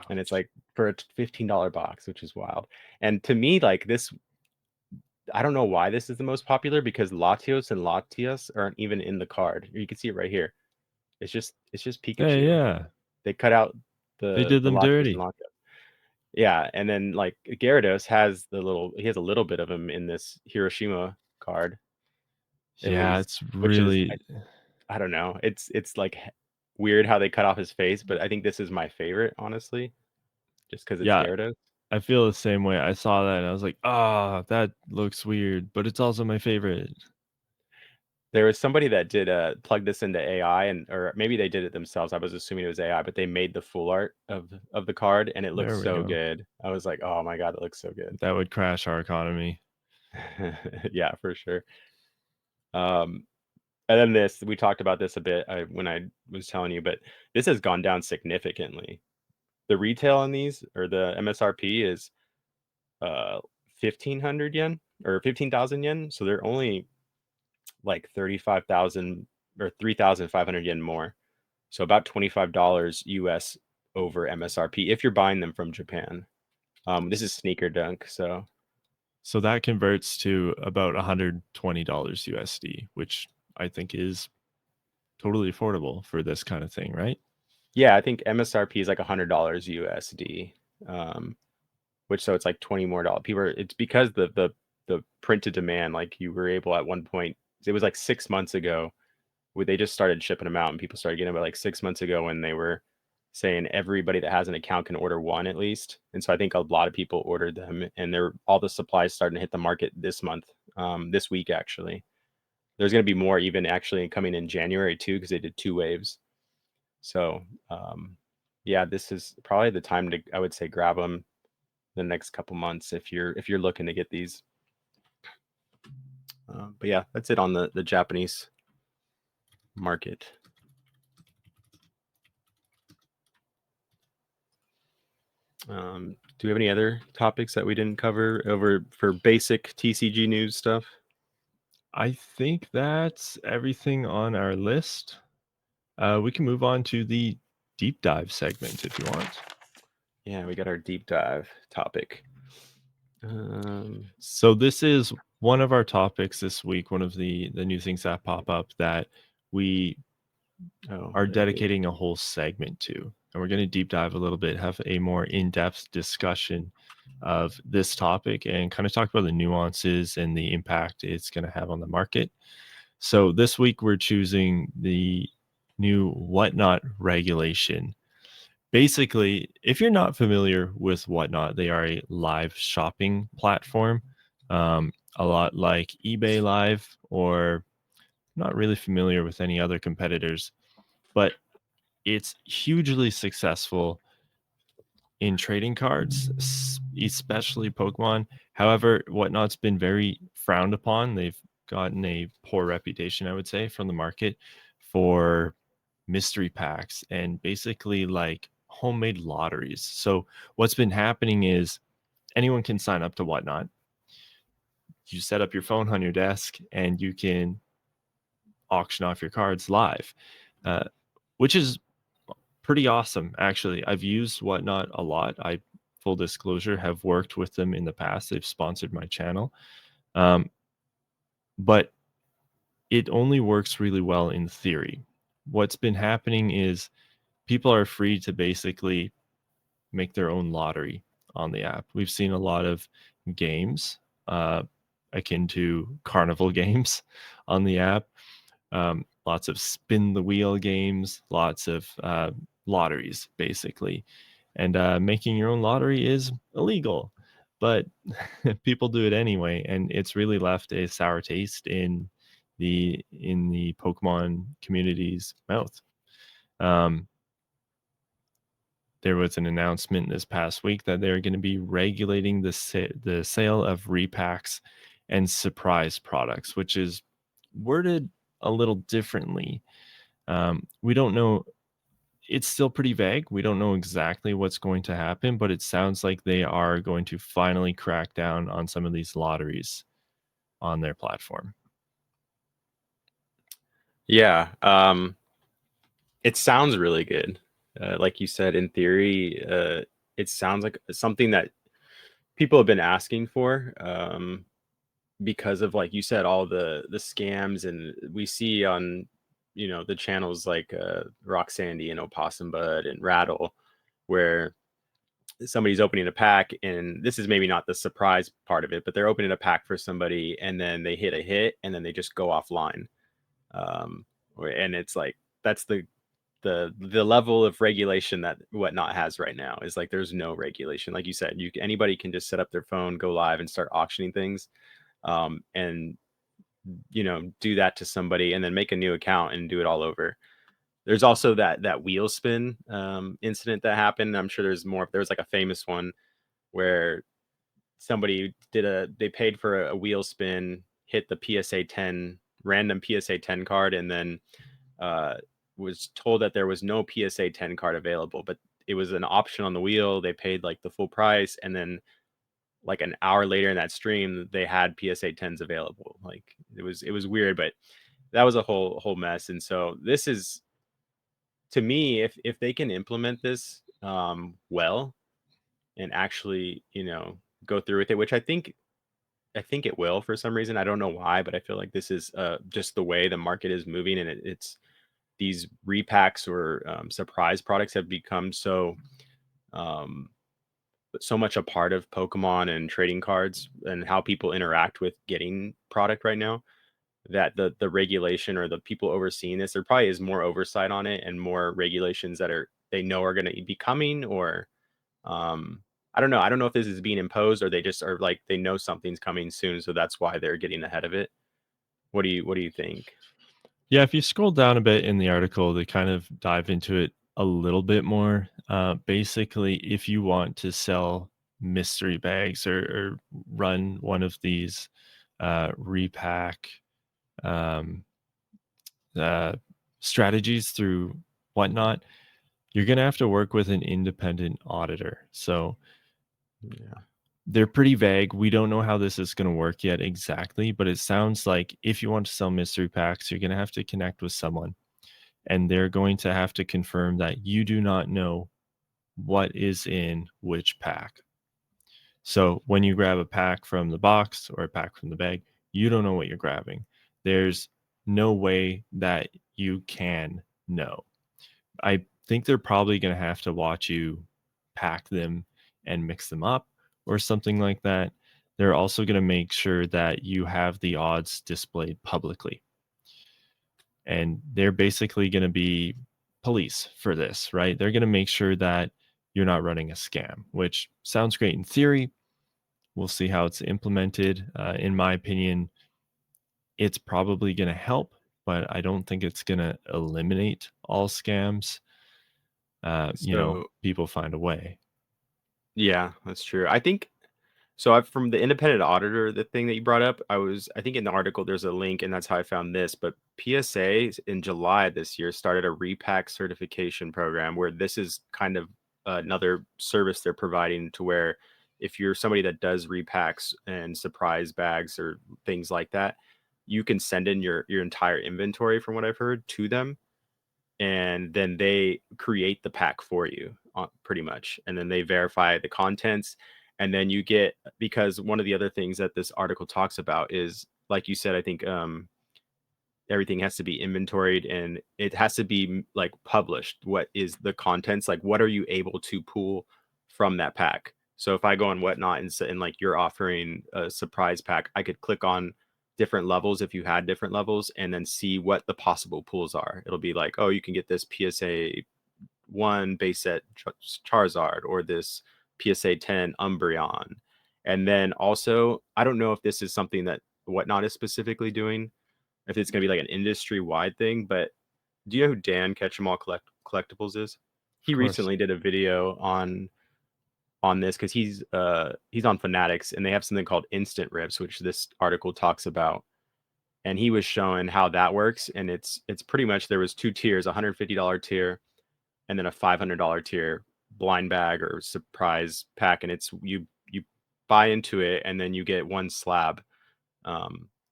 And it's like for a $15 box, which is wild. And to me, like this, I don't know why this is the most popular because Latios and Latias aren't even in the card. You can see it right here. It's just Hey, Pikachu. yeah, They cut out they the did them Latios and dirty. Latias. Yeah, and then like Gyarados has he has a little bit of him in this Hiroshima card, at Yeah, least, it's which is really, I don't know. It's like weird how they cut off his face, but I think this is my favorite, honestly, just because it's yeah, Gyarados. I feel the same way. I saw that and I was like, ah, that looks weird, but it's also my favorite. There was somebody that did plug this into AI, and or maybe they did it themselves. I was assuming it was AI, but they made the full art of the card, and it looks There we so go. good. I was like, oh my god, it looks so good. That would crash our economy. Yeah, for sure. And then this, we talked about this a bit when I was telling you, but this has gone down significantly. The retail on these, or the MSRP, is 1,500 yen or 15,000 yen. So they're only like 35,000 or 3,500 yen more. So about $25 US over MSRP if you're buying them from Japan. This is Sneaker Dunk, so So that converts to about $120 USD, which I think is totally affordable for this kind of thing, right? yeah, I think MSRP is like $100 USD. Which so it's like 20 more dollars. It's because the printed demand, like you were able at one point, it was like 6 months ago, where they just started shipping them out and people started getting them, like 6 months ago when they were saying everybody that has an account can order one at least. And so I think a lot of people ordered them, and they're all the supplies starting to hit the market this month, this week actually. There's going to be more even actually coming in January too, because they did 2 waves. So yeah, this is probably the time to, I would say, grab them the next couple months if you're looking to get these. But yeah, that's it on the Japanese market. Do we have any other topics that we didn't cover over for basic TCG news stuff? I think that's everything on our list. We can move on to the deep dive segment if you want. Yeah, we got our deep dive topic. So this is one of our topics this week, one of the new things that pop up that we are dedicating a whole segment to. And we're going to deep dive a little bit, have a more in-depth discussion of this topic and kind of talk about the nuances and the impact it's going to have on the market. So this week we're choosing the new Whatnot regulation. Basically, if you're not familiar with Whatnot, they are a live shopping platform. a lot like eBay Live, or not really familiar with any other competitors, but it's hugely successful in trading cards, especially Pokemon. However, Whatnot's been very frowned upon. They've gotten a poor reputation, I would say, from the market for mystery packs and basically like homemade lotteries. So what's been happening is anyone can sign up to Whatnot. You set up your phone on your desk and you can auction off your cards live, uh, which is pretty awesome. Actually, I've used Whatnot a lot. I, full disclosure, have worked with them in the past. They've sponsored my channel, um, but it only works really well in theory. What's been happening is people are free to basically make their own lottery on the app. We've seen a lot of games akin to carnival games on the app, lots of spin the wheel games, lots of lotteries, basically. And making your own lottery is illegal, but people do it anyway, and it's really left a sour taste in the Pokemon community's mouth. Um, there was an announcement this past week that they're going to be regulating the sale of repacks and surprise products, which is worded a little differently. We don't know. It's still pretty vague. We don't know exactly what's going to happen, but it sounds like they are going to finally crack down on some of these lotteries on their platform. Yeah, it sounds really good. Like you said, in theory, it sounds like something that people have been asking for, because of, like you said, all the scams, and we see on, the channels like Rock Sandy and Opossum Bud and Rattle, where somebody's opening a pack, and this is maybe not the surprise part of it, but they're opening a pack for somebody, and then they hit a hit, and then they just go offline. um and it's like, that's the level of regulation that Whatnot has right now, is like there's no regulation. Like you said, anybody can just set up their phone, go live, and start auctioning things, and do that to somebody, and then make a new account and do it all over. There's also that wheel spin incident that happened. I'm sure there's more. There was like a famous one where somebody they paid for a wheel spin, hit the PSA 10, random PSA 10 card, and then uh, was told that there was no PSA 10 card available, but it was an option on the wheel. They paid like the full price, and then like an hour later in that stream, they had PSA 10s available. Like it was weird, but that was a whole mess. And so this is, to me, if they can implement this well, and actually go through with it, which I think it will, for some reason. I don't know why, but I feel like this is just the way the market is moving, and it's these repacks or surprise products have become um, so much a part of Pokemon and trading cards and how people interact with getting product right now, that the regulation or the people overseeing this, there probably is more oversight on it and more regulations that they know are going to be coming, or um I don't know. I don't know if this is being imposed, or they just are like, they know something's coming soon, so that's why they're getting ahead of it. What do you think? Yeah, if you scroll down a bit in the article, they kind of dive into it a little bit more. Basically, if you want to sell mystery bags or run one of these repack um, uh, strategies through Whatnot, you're going to have to work with an independent auditor. So Yeah. they're pretty vague. We don't know how this is going to work yet exactly, but it sounds like if you want to sell mystery packs, you're going to have to connect with someone, and they're going to have to confirm that you do not know what is in which pack. So when you grab a pack from the box or a pack from the bag, you don't know what you're grabbing. There's no way that you can know. I think they're probably going to have to watch you pack them and mix them up or something like that. They're also going to make sure that you have the odds displayed publicly. And they're basically going to be police for this, right? They're going to make sure that you're not running a scam, which sounds great in theory. We'll see how it's implemented. In my opinion, it's probably going to help, but I don't think it's going to eliminate all scams. So People find a way. yeah, that's true. I think so. I've from the independent auditor, the thing that you brought up, I think in the article there's a link, and that's how I found this. But PSA in July this year started a repack certification program where this is kind of another service they're providing to where if you're somebody that does repacks and surprise bags or things like that, you can send in your entire inventory, from what I've heard, to them, and then they create the pack for you, pretty much, and then they verify the contents, and then you get, because one of the other things that this article talks about is, like you said, I think everything has to be inventoried, and it has to be like published. What is the contents, like what are you able to pull from that pack? So if I go on Whatnot and like you're offering a surprise pack, I could click on different levels if you had different levels and then see what the possible pulls are. It'll be like, oh, you can get this PSA 1 base set Charizard or this PSA 10 Umbreon. And then also, I don't know if this is something that Whatnot is specifically doing, if it's going to be like an industry wide thing. But do you know who Dan Ketchum Collectibles is? Of He course. recently did a video on this because he's on Fanatics, and they have something called instant rips, which this article talks about. And he was showing how that works, and it's pretty much, there was two tiers, a $150 tier and then a $500 tier blind bag or surprise pack, and it's you buy into it and then you get one slab,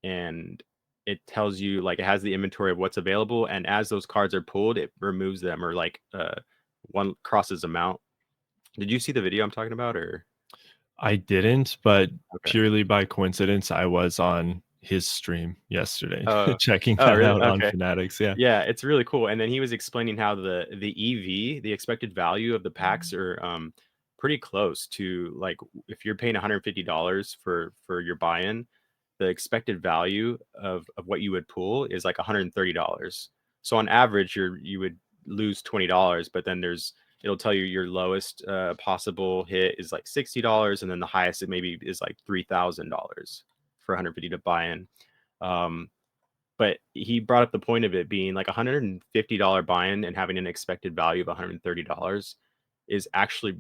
and it tells you, like, it has the inventory of what's available, and as those cards are pulled, it removes them, or like one crosses them out. Did you see the video I'm talking about, or I didn't, but okay? purely by coincidence, I was on his stream yesterday Oh, checking oh, that really? out on Okay. Fanatics. Yeah. Yeah, it's really cool. And then he was explaining how the EV, the expected value of the packs, are pretty close to, like, if you're paying $150 for your buy-in, the expected value of what you would pull is like $130. So on average, you would lose $20, but then it'll tell you your lowest possible hit is like $60, and then the highest it maybe is like $3,000 for 150 to buy in. Um, but he brought up the point of it being like $150 buy-in and having an expected value of $130 is actually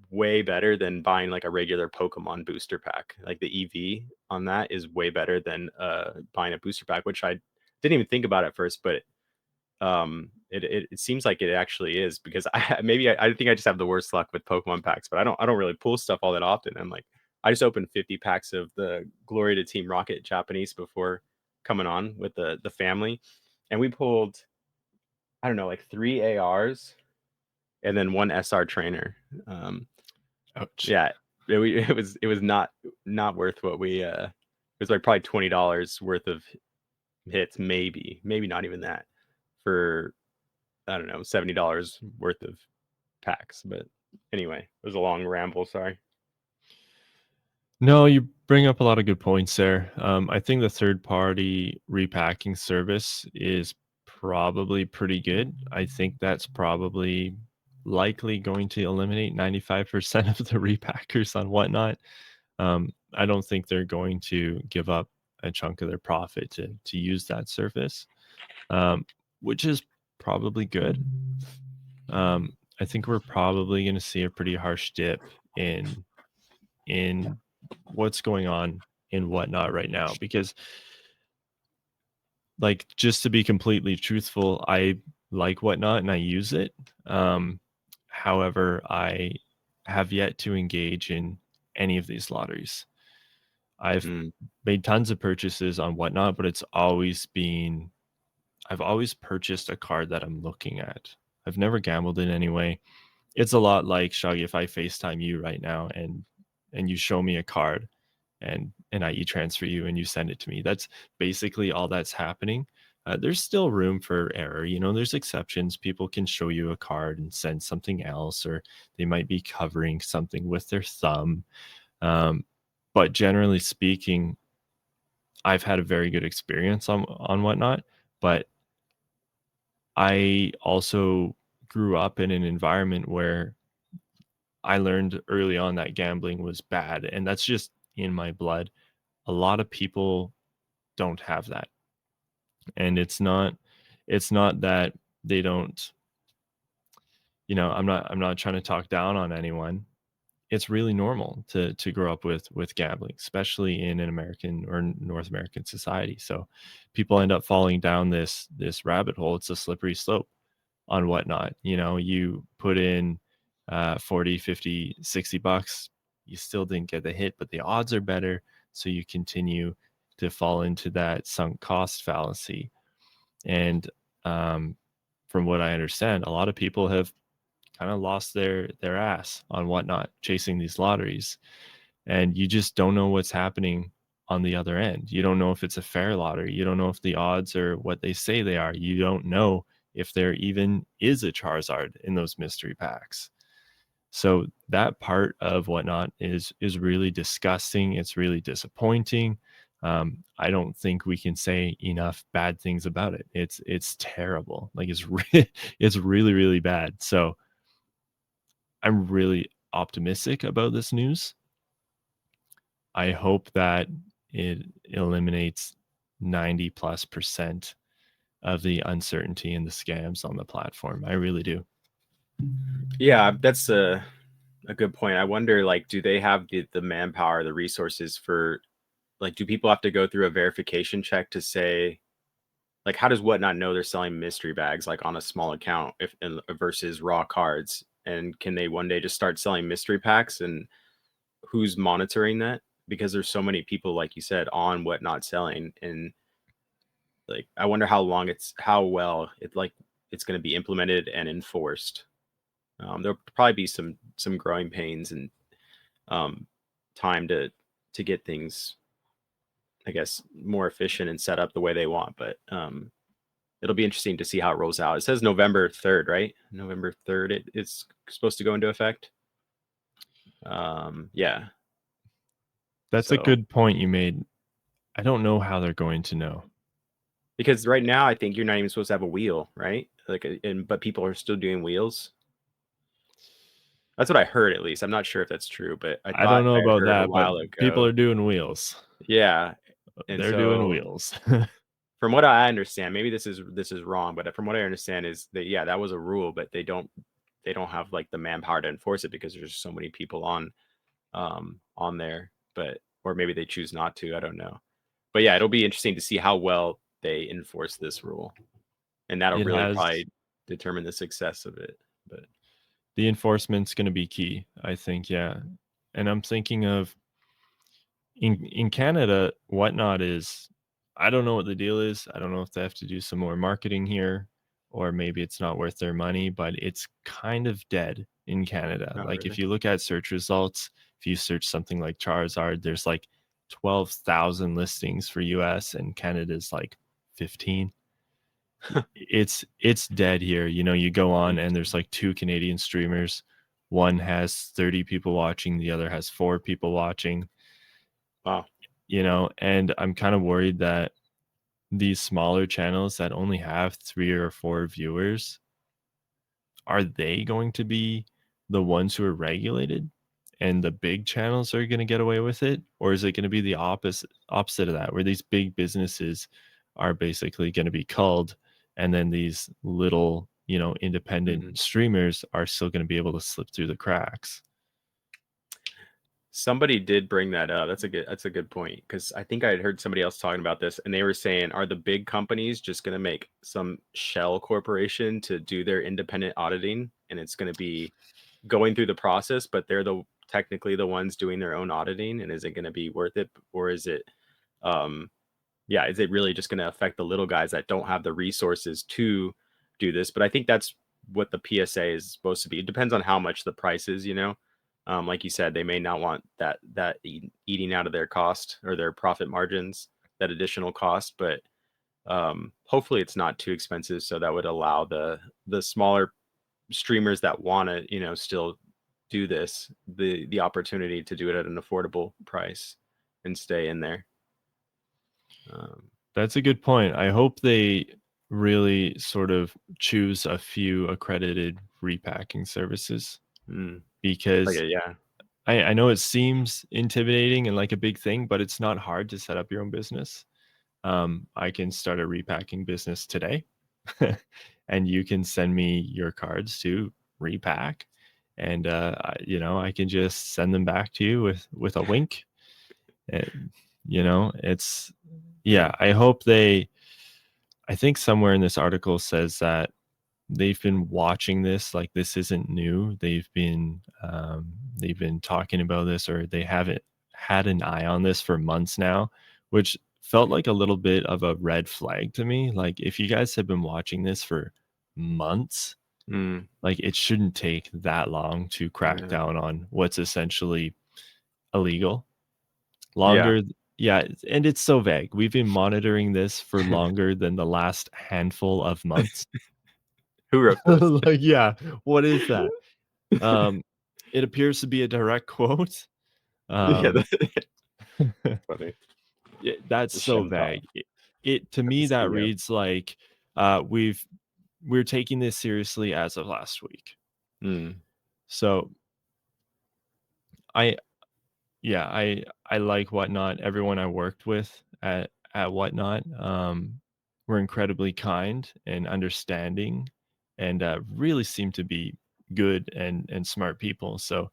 way better than buying like a regular Pokemon booster pack. Like the EV on that is way better than buying a booster pack, which I didn't even think about at first, but it seems like it actually is, because I think I just have the worst luck with Pokemon packs, but I don't really pull stuff all that often. I'm like, I just opened 50 packs of the Glory to Team Rocket Japanese before coming on with the family, and we pulled, I don't know, like 3 ARs and then one SR trainer. Um, Ouch. yeah, it was not worth what we it was like probably $20 worth of hits, maybe not even that, for, I don't know, $70 worth of packs. But anyway, it was a long ramble. Sorry. No, you bring up a lot of good points there. I think the third party repacking service is probably pretty good. I think that's probably likely going to eliminate 95% of the repackers on Whatnot. I don't think they're going to give up a chunk of their profit to use that service, um, which is probably good. I think we're probably going to see a pretty harsh dip in what's going on in Whatnot right now, because, like, just to be completely truthful, I like Whatnot and I use it. However, I have yet to engage in any of these lotteries. I've Mm, made tons of purchases on Whatnot, but I've always purchased a card that I'm looking at. I've never gambled in any way. It's a lot like, Shaggy, if I FaceTime you right now and you show me a card and I e-transfer you and you send it to me. That's basically all that's happening. There's still room for error. There's exceptions. People can show you a card and send something else, or they might be covering something with their thumb. Um, but generally speaking, I've had a very good experience on Whatnot. But I also grew up in an environment where I learned early on that gambling was bad, and that's just in my blood. A lot of people don't have that. And it's not that they don't, I'm not trying to talk down on anyone. It's really normal to grow up with gambling, especially in an American or North American society. So people end up falling down this rabbit hole. It's a slippery slope on whatnot. You put in 40, 50, $60, you still didn't get the hit, but the odds are better. So you continue to fall into that sunk cost fallacy. And from what I understand, a lot of people have kind of lost their ass on whatnot chasing these lotteries, and you just don't know what's happening on the other end. You don't know if it's a fair lottery. You don't know if the odds are what they say they are. You don't know if there even is a Charizard in those mystery packs. So that part of whatnot is really disgusting. It's really disappointing. I don't think we can say enough bad things about it. It's terrible. Like it's really really bad. So I'm really optimistic about this news. I hope that it eliminates 90+% of the uncertainty and the scams on the platform. I really do. Yeah, that's a good point. I wonder, like, do they have the manpower, the resources for, like, do people have to go through a verification check to say, like, how does Whatnot know they're selling mystery bags, like, on a small account versus raw cards? And can they one day just start selling mystery packs, and who's monitoring that? Because there's so many people, like you said, on Whatnot selling, and like, I wonder how well it's going to be implemented and enforced. There'll probably be some growing pains and um, time to get things, I guess, more efficient and set up the way they want. But it'll be interesting to see how it rolls out. It says November 3rd, right? November 3rd, it's supposed to go into effect. Yeah. That's a So good point you made. I don't know how they're going to know. because right now I think you're not even supposed to have a wheel, right? Like, but people are still doing wheels. That's what I heard, at least. I'm not sure if that's true, but I I don't thought know I had about heard a that, but while people ago. are doing wheels. Yeah. And They're doing so wheels. from what I understand, maybe this is wrong, but from what I understand is that, yeah, that was a rule, but they don't have like the manpower to enforce it because there's so many people on there. But or maybe they choose not to. I don't know. But yeah, it'll be interesting to see how well they enforce this rule, and that'll It really has probably determine the success of it. But the enforcement's going to be key, I think. Yeah. And I'm thinking of in Canada, Whatnot is, I don't know what the deal is. I don't know if they have to do some more marketing here, or maybe it's not worth their money, but it's kind of dead in Canada. not Like if really. you look at search results, if you search something like Charizard, there's like 12,000 listings for US, and Canada's like 15. It's dead here. You go on and there's like two Canadian streamers. One has 30 people watching, the other has 4 people watching. Wow. And I'm kind of worried that these smaller channels that only have 3 or 4 viewers, are they going to be the ones who are regulated and the big channels are going to get away with it? Or is it going to be the opposite of that, where these big businesses are basically going to be culled, and then these little, independent Mhm. streamers are still going to be able to slip through the cracks? Somebody did bring that up. That's a good point, because I think I had heard somebody else talking about this, and they were saying, are the big companies just going to make some shell corporation to do their independent auditing, and it's going to be going through the process, but they're technically the ones doing their own auditing, and is it going to be worth it, or is it, um, yeah, is it really just going to affect the little guys that don't have the resources to do this? But I think that's what the PSA is supposed to be. It depends on how much the price is. Like you said, they may not want that eating out of their cost or their profit margins, that additional cost, but hopefully it's not too expensive, so that would allow the smaller streamers that want to, still do this, the opportunity to do it at an affordable price and stay in there. um, That's a good point. I hope they really sort of choose a few accredited repacking services. mm. because yeah. I know it seems intimidating and like a big thing, but it's not hard to set up your own business. I can start a repacking business today, and you can send me your cards to repack, and I can just send them back to you with a wink. And, it's yeah. I hope they. I think somewhere in this article says that they've been watching this, like this isn't new. They've been talking about this, or they haven't had an eye on this for months now, which felt like a little bit of a red flag to me. Like if you guys have been watching this for months, Mm, like it shouldn't take that long to crack yeah. down on what's essentially illegal. Yeah. Longer, yeah, and it's so vague. We've been monitoring this for longer than the last handful of months. Who wrote this? Like, yeah, what is that? Um, it appears to be a direct quote. Yeah, Um, funny. that's The so Shem Top. vague. It to That's the me that CEO. reads like we're taking this seriously as of last week. Mm, So I yeah, I like Whatnot. Everyone I worked with at Whatnot were incredibly kind and understanding, and really seem to be good and smart people. So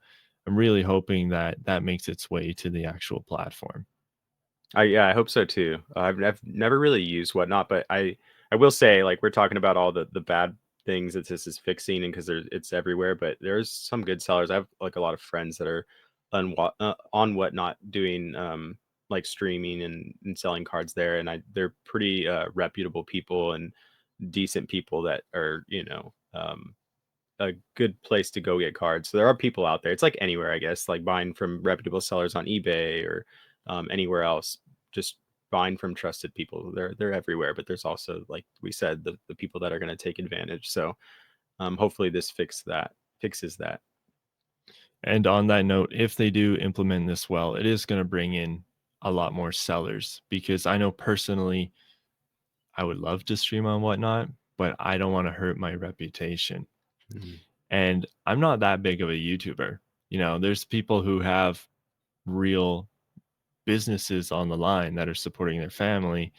I'm really hoping that that makes its way to the actual platform. yeah, I hope so too. I've never really used Whatnot, but I will say, like, we're talking about all the bad things that this is fixing, and because it's everywhere, but there's some good sellers. I have like a lot of friends that are on Whatnot doing like streaming and selling cards there, and they're pretty reputable people and decent people that are a good place to go get cards. So there are people out there. It's like anywhere, I guess, like buying from reputable sellers on eBay or anywhere else. Just buying from trusted people. They're everywhere, but there's also, like we said, the people that are going to take advantage. So hopefully this fixes that. And on that note, if they do implement this well, it is going to bring in a lot more sellers, because I know personally I would love to stream on Whatnot, but I don't want to hurt my reputation. Mhm. And I'm not that big of a YouTuber. There's people who have real businesses on the line that are supporting their family.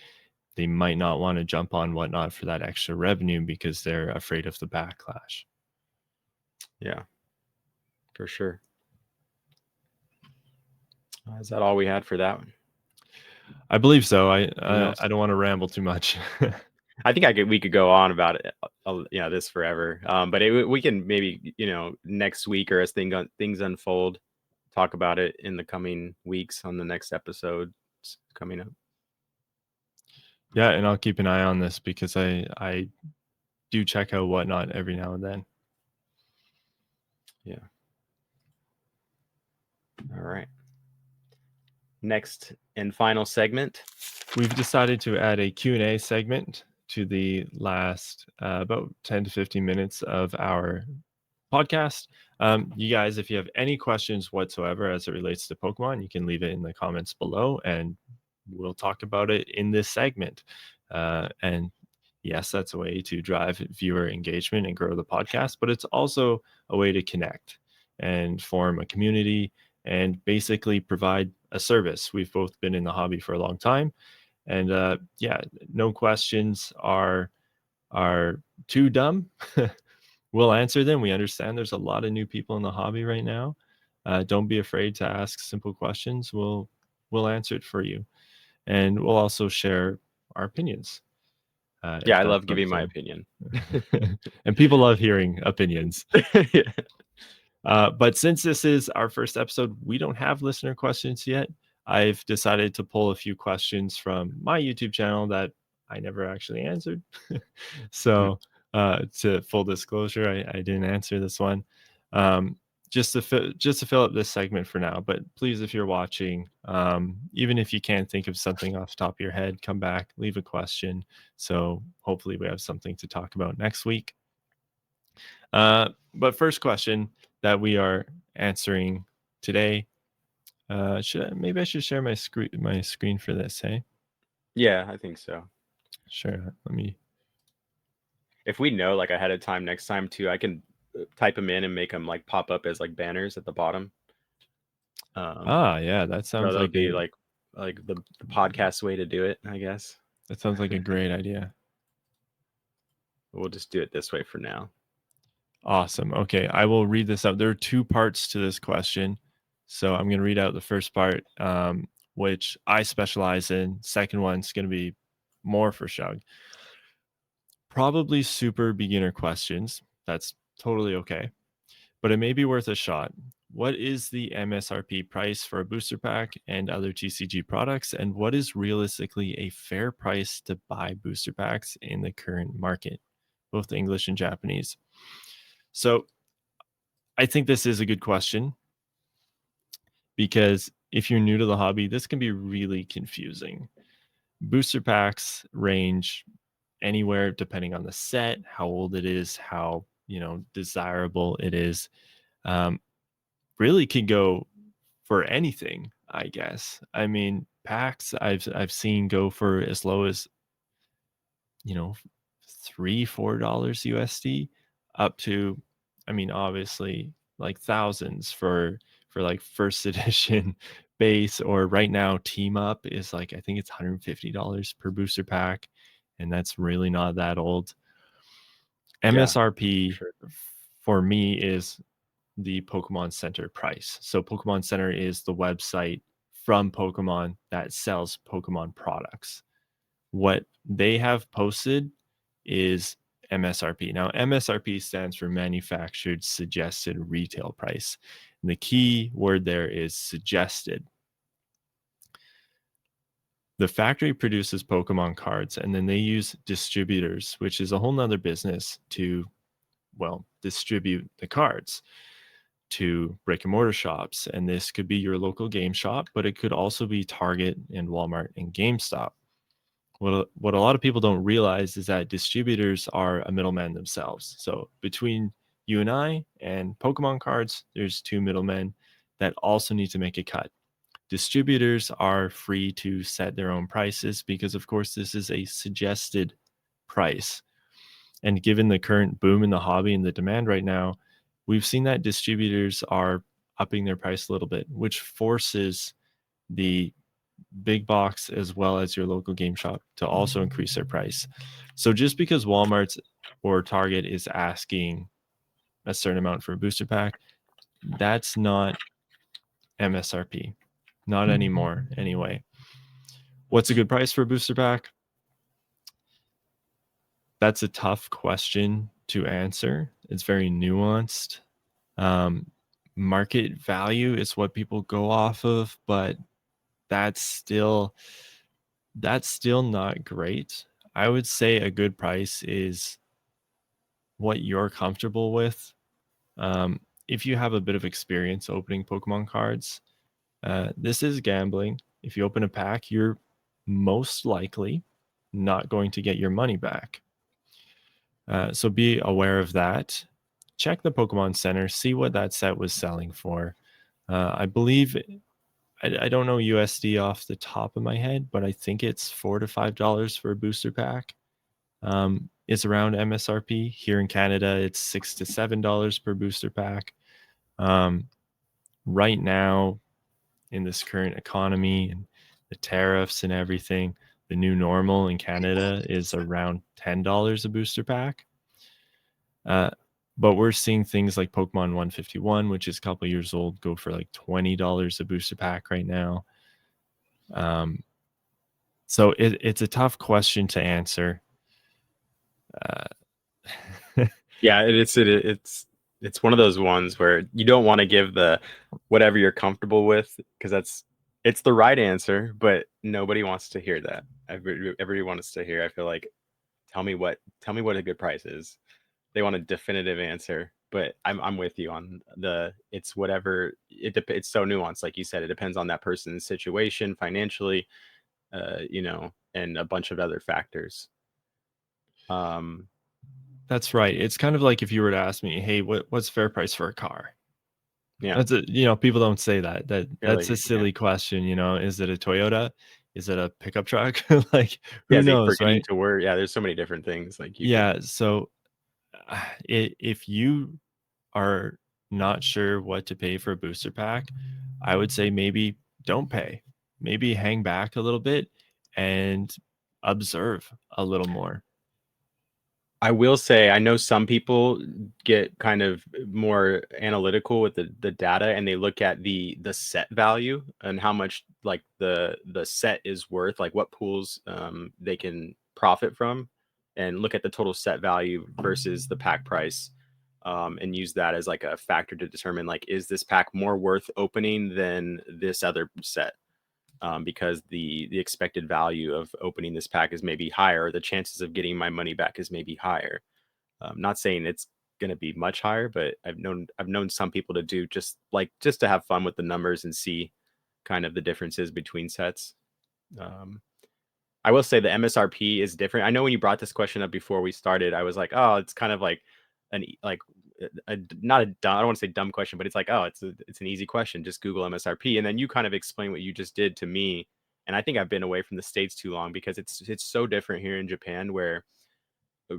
They might not want to jump on Whatnot for that extra revenue because they're afraid of the backlash. Yeah, for sure. Is that all we had for that one? I believe so. Anything I else? don't want to ramble too much. I think we could go on about it, this forever. But we can maybe next week, or as things unfold, talk about it in the coming weeks on the next episode coming up. Yeah, and I'll keep an eye on this because I do check out Whatnot every now and then. Yeah. All right. Next and final segment. We've decided to add a Q&A segment to the last about 10 to 15 minutes of our podcast. You guys, if you have any questions whatsoever as it relates to Pokemon, you can leave it in the comments below and we'll talk about it in this segment. And yes, that's a way to drive viewer engagement and grow the podcast, but it's also a way to connect and form a community and basically provide a service. We've both been in the hobby for a long time, and yeah, no questions are too dumb. We'll answer them. We understand there's a lot of new people in the hobby right now. Don't be afraid to ask simple questions. We'll answer it for you, and we'll also share our opinions Yeah, if I that's love giving my something. opinion. And people love hearing opinions. Yeah. But since this is our first episode, we don't have listener questions yet. I've decided to pull a few questions from my YouTube channel that I never actually answered. So, to full disclosure, I didn't answer this one. Just to fill up this segment for now. But please, if you're watching, even if you can't think of something off the top of your head, come back, leave a question. So hopefully we have something to talk about next week. But first question that we are answering today. Maybe I should share my screen for this, hey? Yeah, I think so. Sure. Let me. If we know like ahead of time next time too, I can type them in and make them like pop up as like banners at the bottom. Yeah, that So sounds that'll like be like the podcast way to do it, I guess. a great idea. We'll just do it this way for now. Awesome. Okay, I will read this out. There are two parts to this question. So I'm going to read out the first part, which I specialize in. Second one's going to be more for Shug. Probably super beginner questions. That's totally okay, but it may be worth a shot. What is the MSRP price for a booster pack and other TCG products? And what is realistically a fair price to buy booster packs in the current market, both English and Japanese? So I think this is a good question because if you're new to the hobby, this can be really confusing. Booster packs range anywhere depending on the set, how old it is, how desirable it is. Really can go for anything, I guess. I mean, packs I've seen go for as low as $3-4 USD up to, I mean, obviously like thousands for like first edition base, or right now team up is like, I think it's $150 per booster pack, and that's really not that old. Yeah, MSRP sure. for me is the Pokemon Center price. So Pokemon Center is the website from Pokemon that sells Pokemon products. What they have posted is MSRP. Now, MSRP stands for manufactured suggested retail price. And the key word there is suggested. The factory produces Pokemon cards, and then they use distributors, which is a whole nother business, to, well, distribute the cards to brick and mortar shops. And this could be your local game shop, but it could also be Target and Walmart and GameStop. What a lot of people don't realize is that distributors are a middleman themselves. So between you and I and Pokemon cards, there's two middlemen that also need to make a cut. Distributors are free to set their own prices because, of course, this is a suggested price. And given the current boom in the hobby and the demand right now, we've seen that distributors are upping their price a little bit, which forces the big box as well as your local game shop to also increase their price. So just because Walmart or Target is asking a certain amount for a booster pack, that's not MSRP. Not anymore, anyway. What's a good price for a booster pack? That's a tough question to answer. It's very nuanced. Market value is what people go off of, but that's still not great. I would say a good price is what you're comfortable with. If you have a bit of experience opening Pokemon cards, this is gambling. If you open a pack, you're most likely not going to get your money back. So be aware of that. Check the Pokemon Center, see what that set was selling for. I believe, I don't know USD off the top of my head, but I think it's $4 to $5 for a booster pack. It's around MSRP. Here in Canada, it's $6 to $7 per booster pack. Right now, in this current economy and the tariffs and everything, the new normal in Canada is around $10 a booster pack. But we're seeing things like Pokemon 151, which is a couple years old, go for like $20 a booster pack right now. So it's a tough question to answer. Yeah, it's one of those ones where you don't want to give the whatever you're comfortable with, because it's the right answer, but nobody wants to hear that. Everybody wants to hear, I feel like, tell me what a good price is. They want a definitive answer, but I'm with you on it's whatever. It's so nuanced, like you said. It depends on that person's situation financially, and a bunch of other factors. That's right. It's kind of like if you were to ask me, "Hey, what's fair price for a car?" Yeah, That's people don't say that. That's a really, yeah. silly question. Is it a Toyota? Is it a pickup truck? Like, Yeah, who is he knows, getting right? to work? Yeah, there's so many different things like you could. Yeah. So, if you are not sure what to pay for a booster pack, I would say maybe don't pay. Maybe hang back a little bit and observe a little more. I will say, I know some people get kind of more analytical with the data, and they look at the set value and how much like the set is worth, like what pools they can profit from, and look at the total set value versus the pack price, and use that as like a factor to determine like is this pack more worth opening than this other set, because the expected value of opening this pack is maybe higher, the chances of getting my money back is maybe higher. Not saying it's going to be much higher, but I've known some people to do just to have fun with the numbers and see kind of the differences between sets. Um, I will say the MSRP is different. I know when you brought this question up before we started, I was like, oh, it's kind of like like not a dumb, I don't want to say dumb question, but it's like, oh, it's an easy question. Just Google MSRP, and then you kind of explain what you just did to me. And I think I've been away from the States too long because it's so different here in Japan, where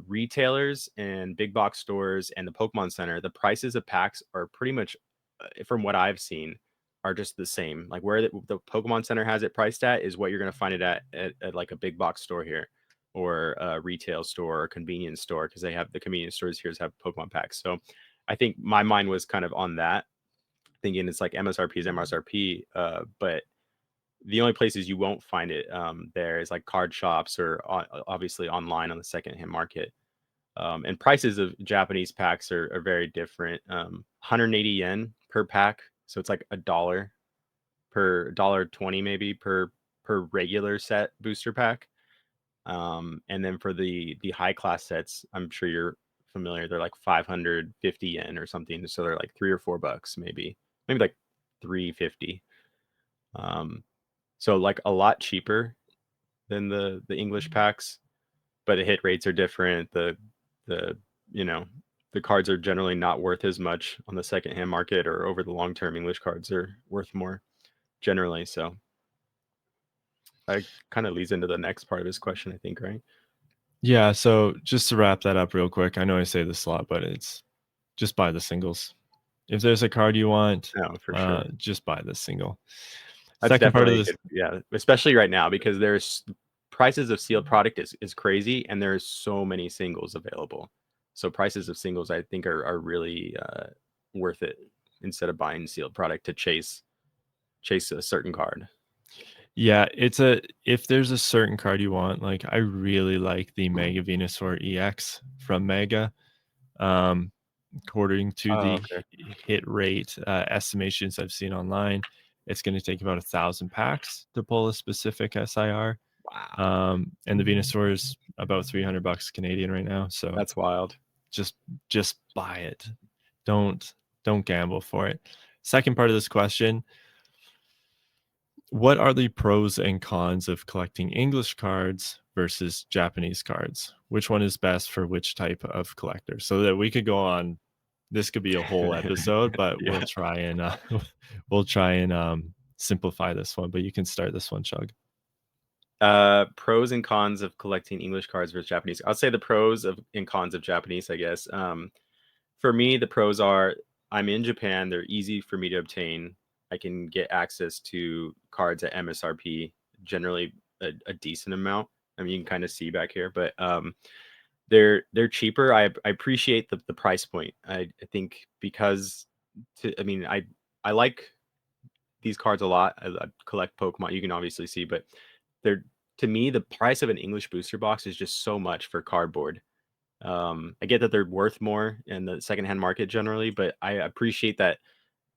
retailers and big box stores and the Pokemon Center, the prices of packs are pretty much, from what I've seen, are just the same. Like where the Pokemon Center has it priced at is what you're going to find it at like a big box store here, or a retail store or convenience store, because they have the convenience stores here have Pokemon packs. So I think my mind was kind of on that, thinking it's like MSRP is MSRP, but the only places you won't find it there is like card shops or obviously online on the secondhand market. And prices of Japanese packs are very different. 180 yen per pack, so it's like $1 per $1.20 maybe per regular set booster pack. And then for the high class sets, I'm sure you're familiar. They're like 550 yen or something, so they're like $3 or $4 maybe like 350. Um, so like a lot cheaper than the English packs, but the hit rates are different. The you know the cards are generally not worth as much on the secondhand market, or over the long term. English cards are worth more generally. So that kind of leads into the next part of his question, I think, right? Yeah, so just to wrap that up real quick, I know I say this a lot, but it's just buy the singles. If there's a card you want, No, for sure. just buy the single. That's Second part of definitely this, good. Yeah, especially right now because there's prices of sealed product is crazy, and there's so many singles available. So prices of singles, I think, are really worth it instead of buying sealed product to chase a certain card. yeah, if there's a certain card you want, like I really like the Mega Venusaur EX from Mega. Um, according to Oh, the okay. hit rate estimations I've seen online, it's going to take about 1,000 packs to pull a specific SIR. Wow, And the Venusaur is about $300 Canadian right now. So that's wild. just just buy it. Don't don't gamble for it. Second part of this question, what are the pros and cons of collecting English cards versus Japanese cards? Which one is best for which type of collector? So that we could go on, this could be a whole episode, but Yeah. we'll try and simplify this one. But you can start this one, Chug. Pros and cons of collecting English cards versus Japanese. I'll say the pros of and cons of Japanese, I guess. For me, the pros are I'm in Japan. They're easy for me to obtain. I can get access to cards at MSRP, generally a decent amount. I mean, you can kind of see back here, but they're cheaper. I appreciate the price point. I think because I mean, I like these cards a lot. I collect Pokemon. You can obviously see, but they're to me the price of an English booster box is just so much for cardboard. I get that they're worth more in the secondhand market generally, but I appreciate that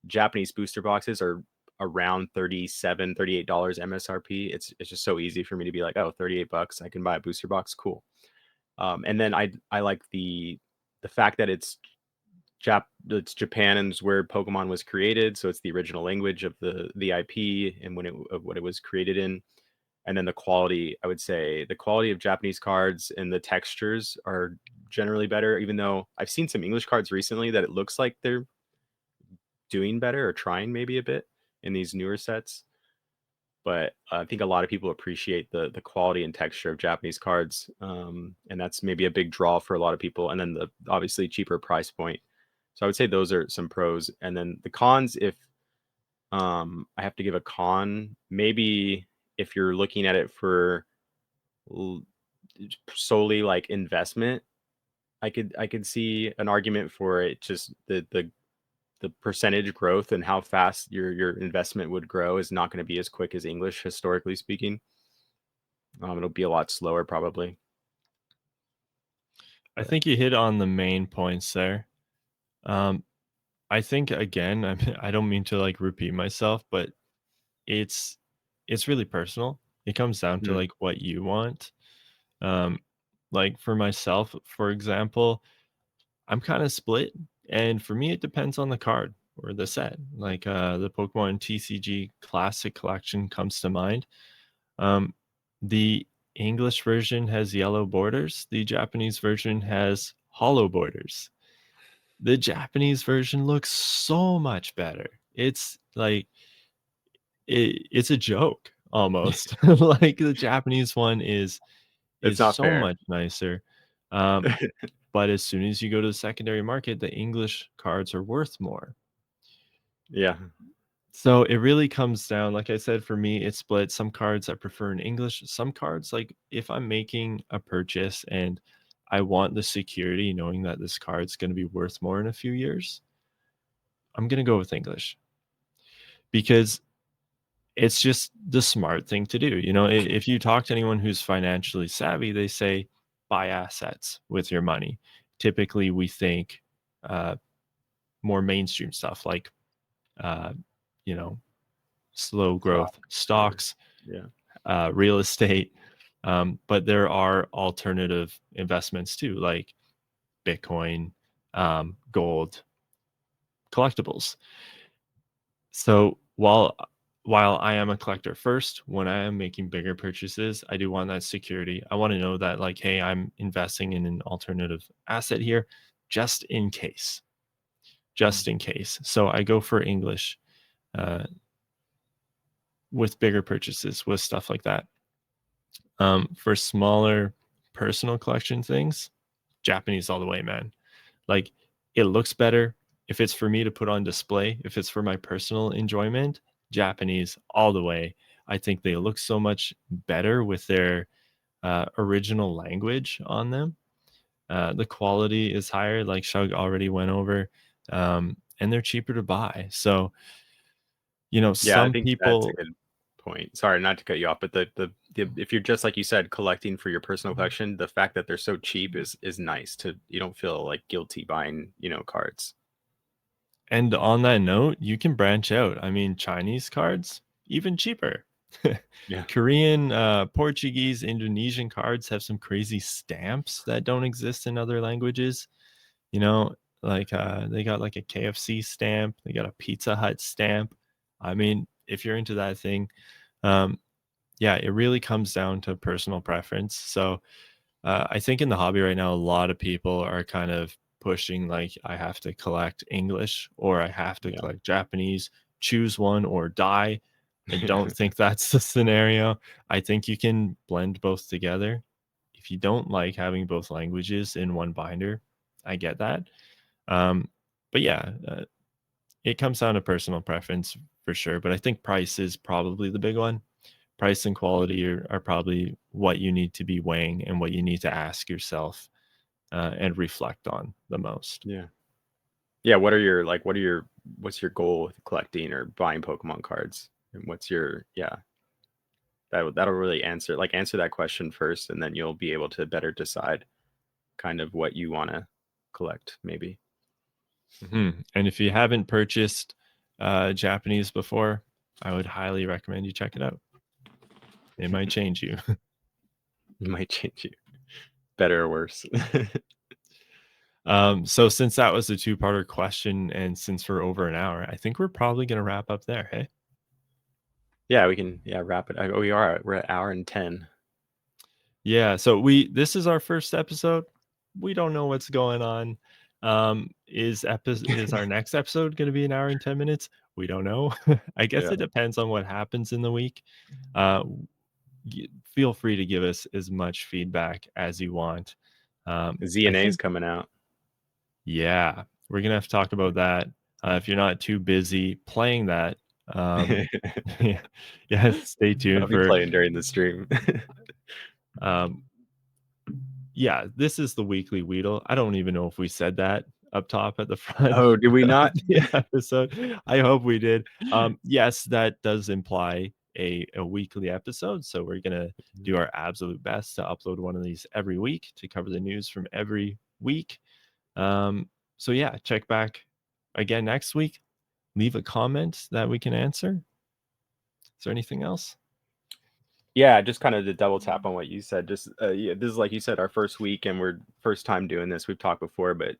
Japanese booster boxes are around $37, $38 MSRP. It's just so easy for me to be like, oh, $38, I can buy a booster box, cool. And then I like the fact that it's Japan and it's where Pokemon was created, so it's the original language of the IP and when it of what it was created in. And then the quality, I would say the quality of Japanese cards and the textures are generally better, even though I've seen some English cards recently that it looks like they're doing better or trying maybe a bit in these newer sets. But I think a lot of people appreciate the quality and texture of Japanese cards, and that's maybe a big draw for a lot of people. And then the obviously cheaper price point. So I would say those are some pros. And then the cons, if I have to give a con, maybe if you're looking at it for l- solely like investment, I could see an argument for it, just the percentage growth and how fast your investment would grow is not going to be as quick as English, historically speaking. It'll be a lot slower probably. I But think you hit on the main points there. Um, I think again, I don't mean to like repeat myself, but it's it's really personal. It comes down to mhm, like what you want. Um, like for myself, for example, I'm kind of split, and for me, it depends on the card or the set. Like the Pokemon TCG Classic Collection comes to mind. Um, the English version has yellow borders. The Japanese version has hollow borders. The Japanese version looks so much better. It's like it's a joke almost. Like the Japanese one it's is not so fair. much nicer. Um, but as soon as you go to the secondary market, the English cards are worth more. Yeah. So it really comes down, like I said, for me, it's split. Some cards I prefer in English. Some cards, like if I'm making a purchase and I want the security, knowing that this card's going to be worth more in a few years, I'm going to go with English because it's just the smart thing to do. You know, if you talk to anyone who's financially savvy, they say buy assets with your money. Typically, we think uh, more mainstream stuff like, uh, you know, slow growth Stocks or stocks, yeah. real estate. But there are alternative investments too, like Bitcoin, gold, collectibles. So while I am a collector first, when I am making bigger purchases, I do want that security. I want to know that like, hey, I'm investing in an alternative asset here just in case. Just Mm. in case. So I go for English uh, with bigger purchases, with stuff like that. For smaller personal collection things, Japanese all the way, man. Like it looks better if it's for me to put on display, if it's for my personal enjoyment, Japanese all the way. I think they look so much better with their original language on them. The quality is higher, like Shug already went over, and they're cheaper to buy. So, you know, Yeah, I some think that's a people, good point. Sorry, not to cut you off, but the if you're just like you said, collecting for your personal collection, the fact that they're so cheap is nice to you don't feel like guilty buying, cards. and on that note, you can branch out. I mean, Chinese cards, even cheaper. Yeah. Korean, Portuguese, Indonesian cards have some crazy stamps that don't exist in other languages. You know, like they got like a KFC stamp, they got a Pizza Hut stamp. I mean, if you're into that thing, um, yeah, it really comes down to personal preference. So I think in the hobby right now, a lot of people are kind of pushing like I have to collect English or I have to Yeah. collect Japanese, choose one or die. I don't think that's the scenario. I think you can blend both together. If you don't like having both languages in one binder, I get that. Um, but yeah, it comes down to personal preference for sure. But I think price is probably the big one. Price and quality are probably what you need to be weighing and what you need to ask yourself and reflect on the most. Yeah. Yeah, what's your goal with collecting or buying Pokemon cards? And what's your yeah, that'll really answer that question first, and then you'll be able to better decide kind of what you wanna collect, maybe. And if you haven't purchased Japanese before, I would highly recommend you check it out. It might change you. It might change you, better or worse. So since that was a two-parter question, and since we're over an hour, I think we're probably going to wrap up there. Hey. Yeah, we can, wrap it. We're at hour and 10. Yeah, so this is our first episode. We don't know what's going on. Is our next episode going to be an hour and 10 minutes? We don't know. I guess Yeah. it depends on what happens in the week. Uh, Feel free to give us as much feedback as you want. I ZNA is think, coming out. yeah, We're gonna have to talk about that. If you're not too busy playing that, yeah, yeah, stay I'll tuned be for playing during the stream. um, yeah, this is the weekly Weedle. I don't even know if we said that up top at the front Oh, did we of not? the episode. I hope we did. Yes, that does imply a weekly episode. So we're gonna do our absolute best to upload one of these every week to cover the news from every week. So yeah, check back again next week. Leave a comment that we can answer. Is there anything else? Yeah, just kind of to double tap on what you said. Just yeah, this is like you said, our first week, and we're first time doing this. We've talked before, but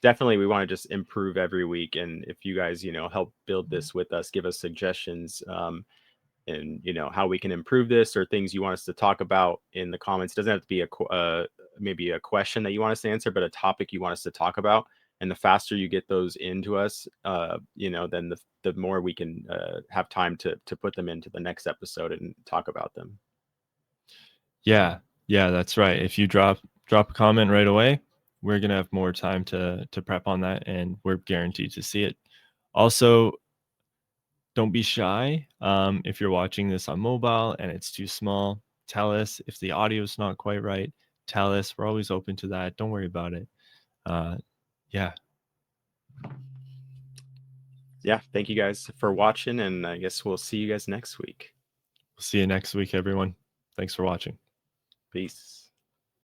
definitely we want to just improve every week. And if you guys, help build this with us, give us suggestions, and how we can improve this or things you want us to talk about in the comments. It doesn't have to be maybe a question that you want us to answer, but a topic you want us to talk about. And the faster you get those into us, then the more we can have time to put them into the next episode and talk about them. Yeah, yeah, that's right. If you drop a comment right away, we're gonna have more time to prep on that, and we're guaranteed to see it. Also, don't be shy. If you're watching this on mobile and it's too small, tell us. If the audio is not quite right, tell us. We're always open to that. Don't worry about it. Yeah, Yeah, thank you guys for watching, and I guess we'll see you guys next week. we'll see you next week, everyone. Thanks for watching. Peace.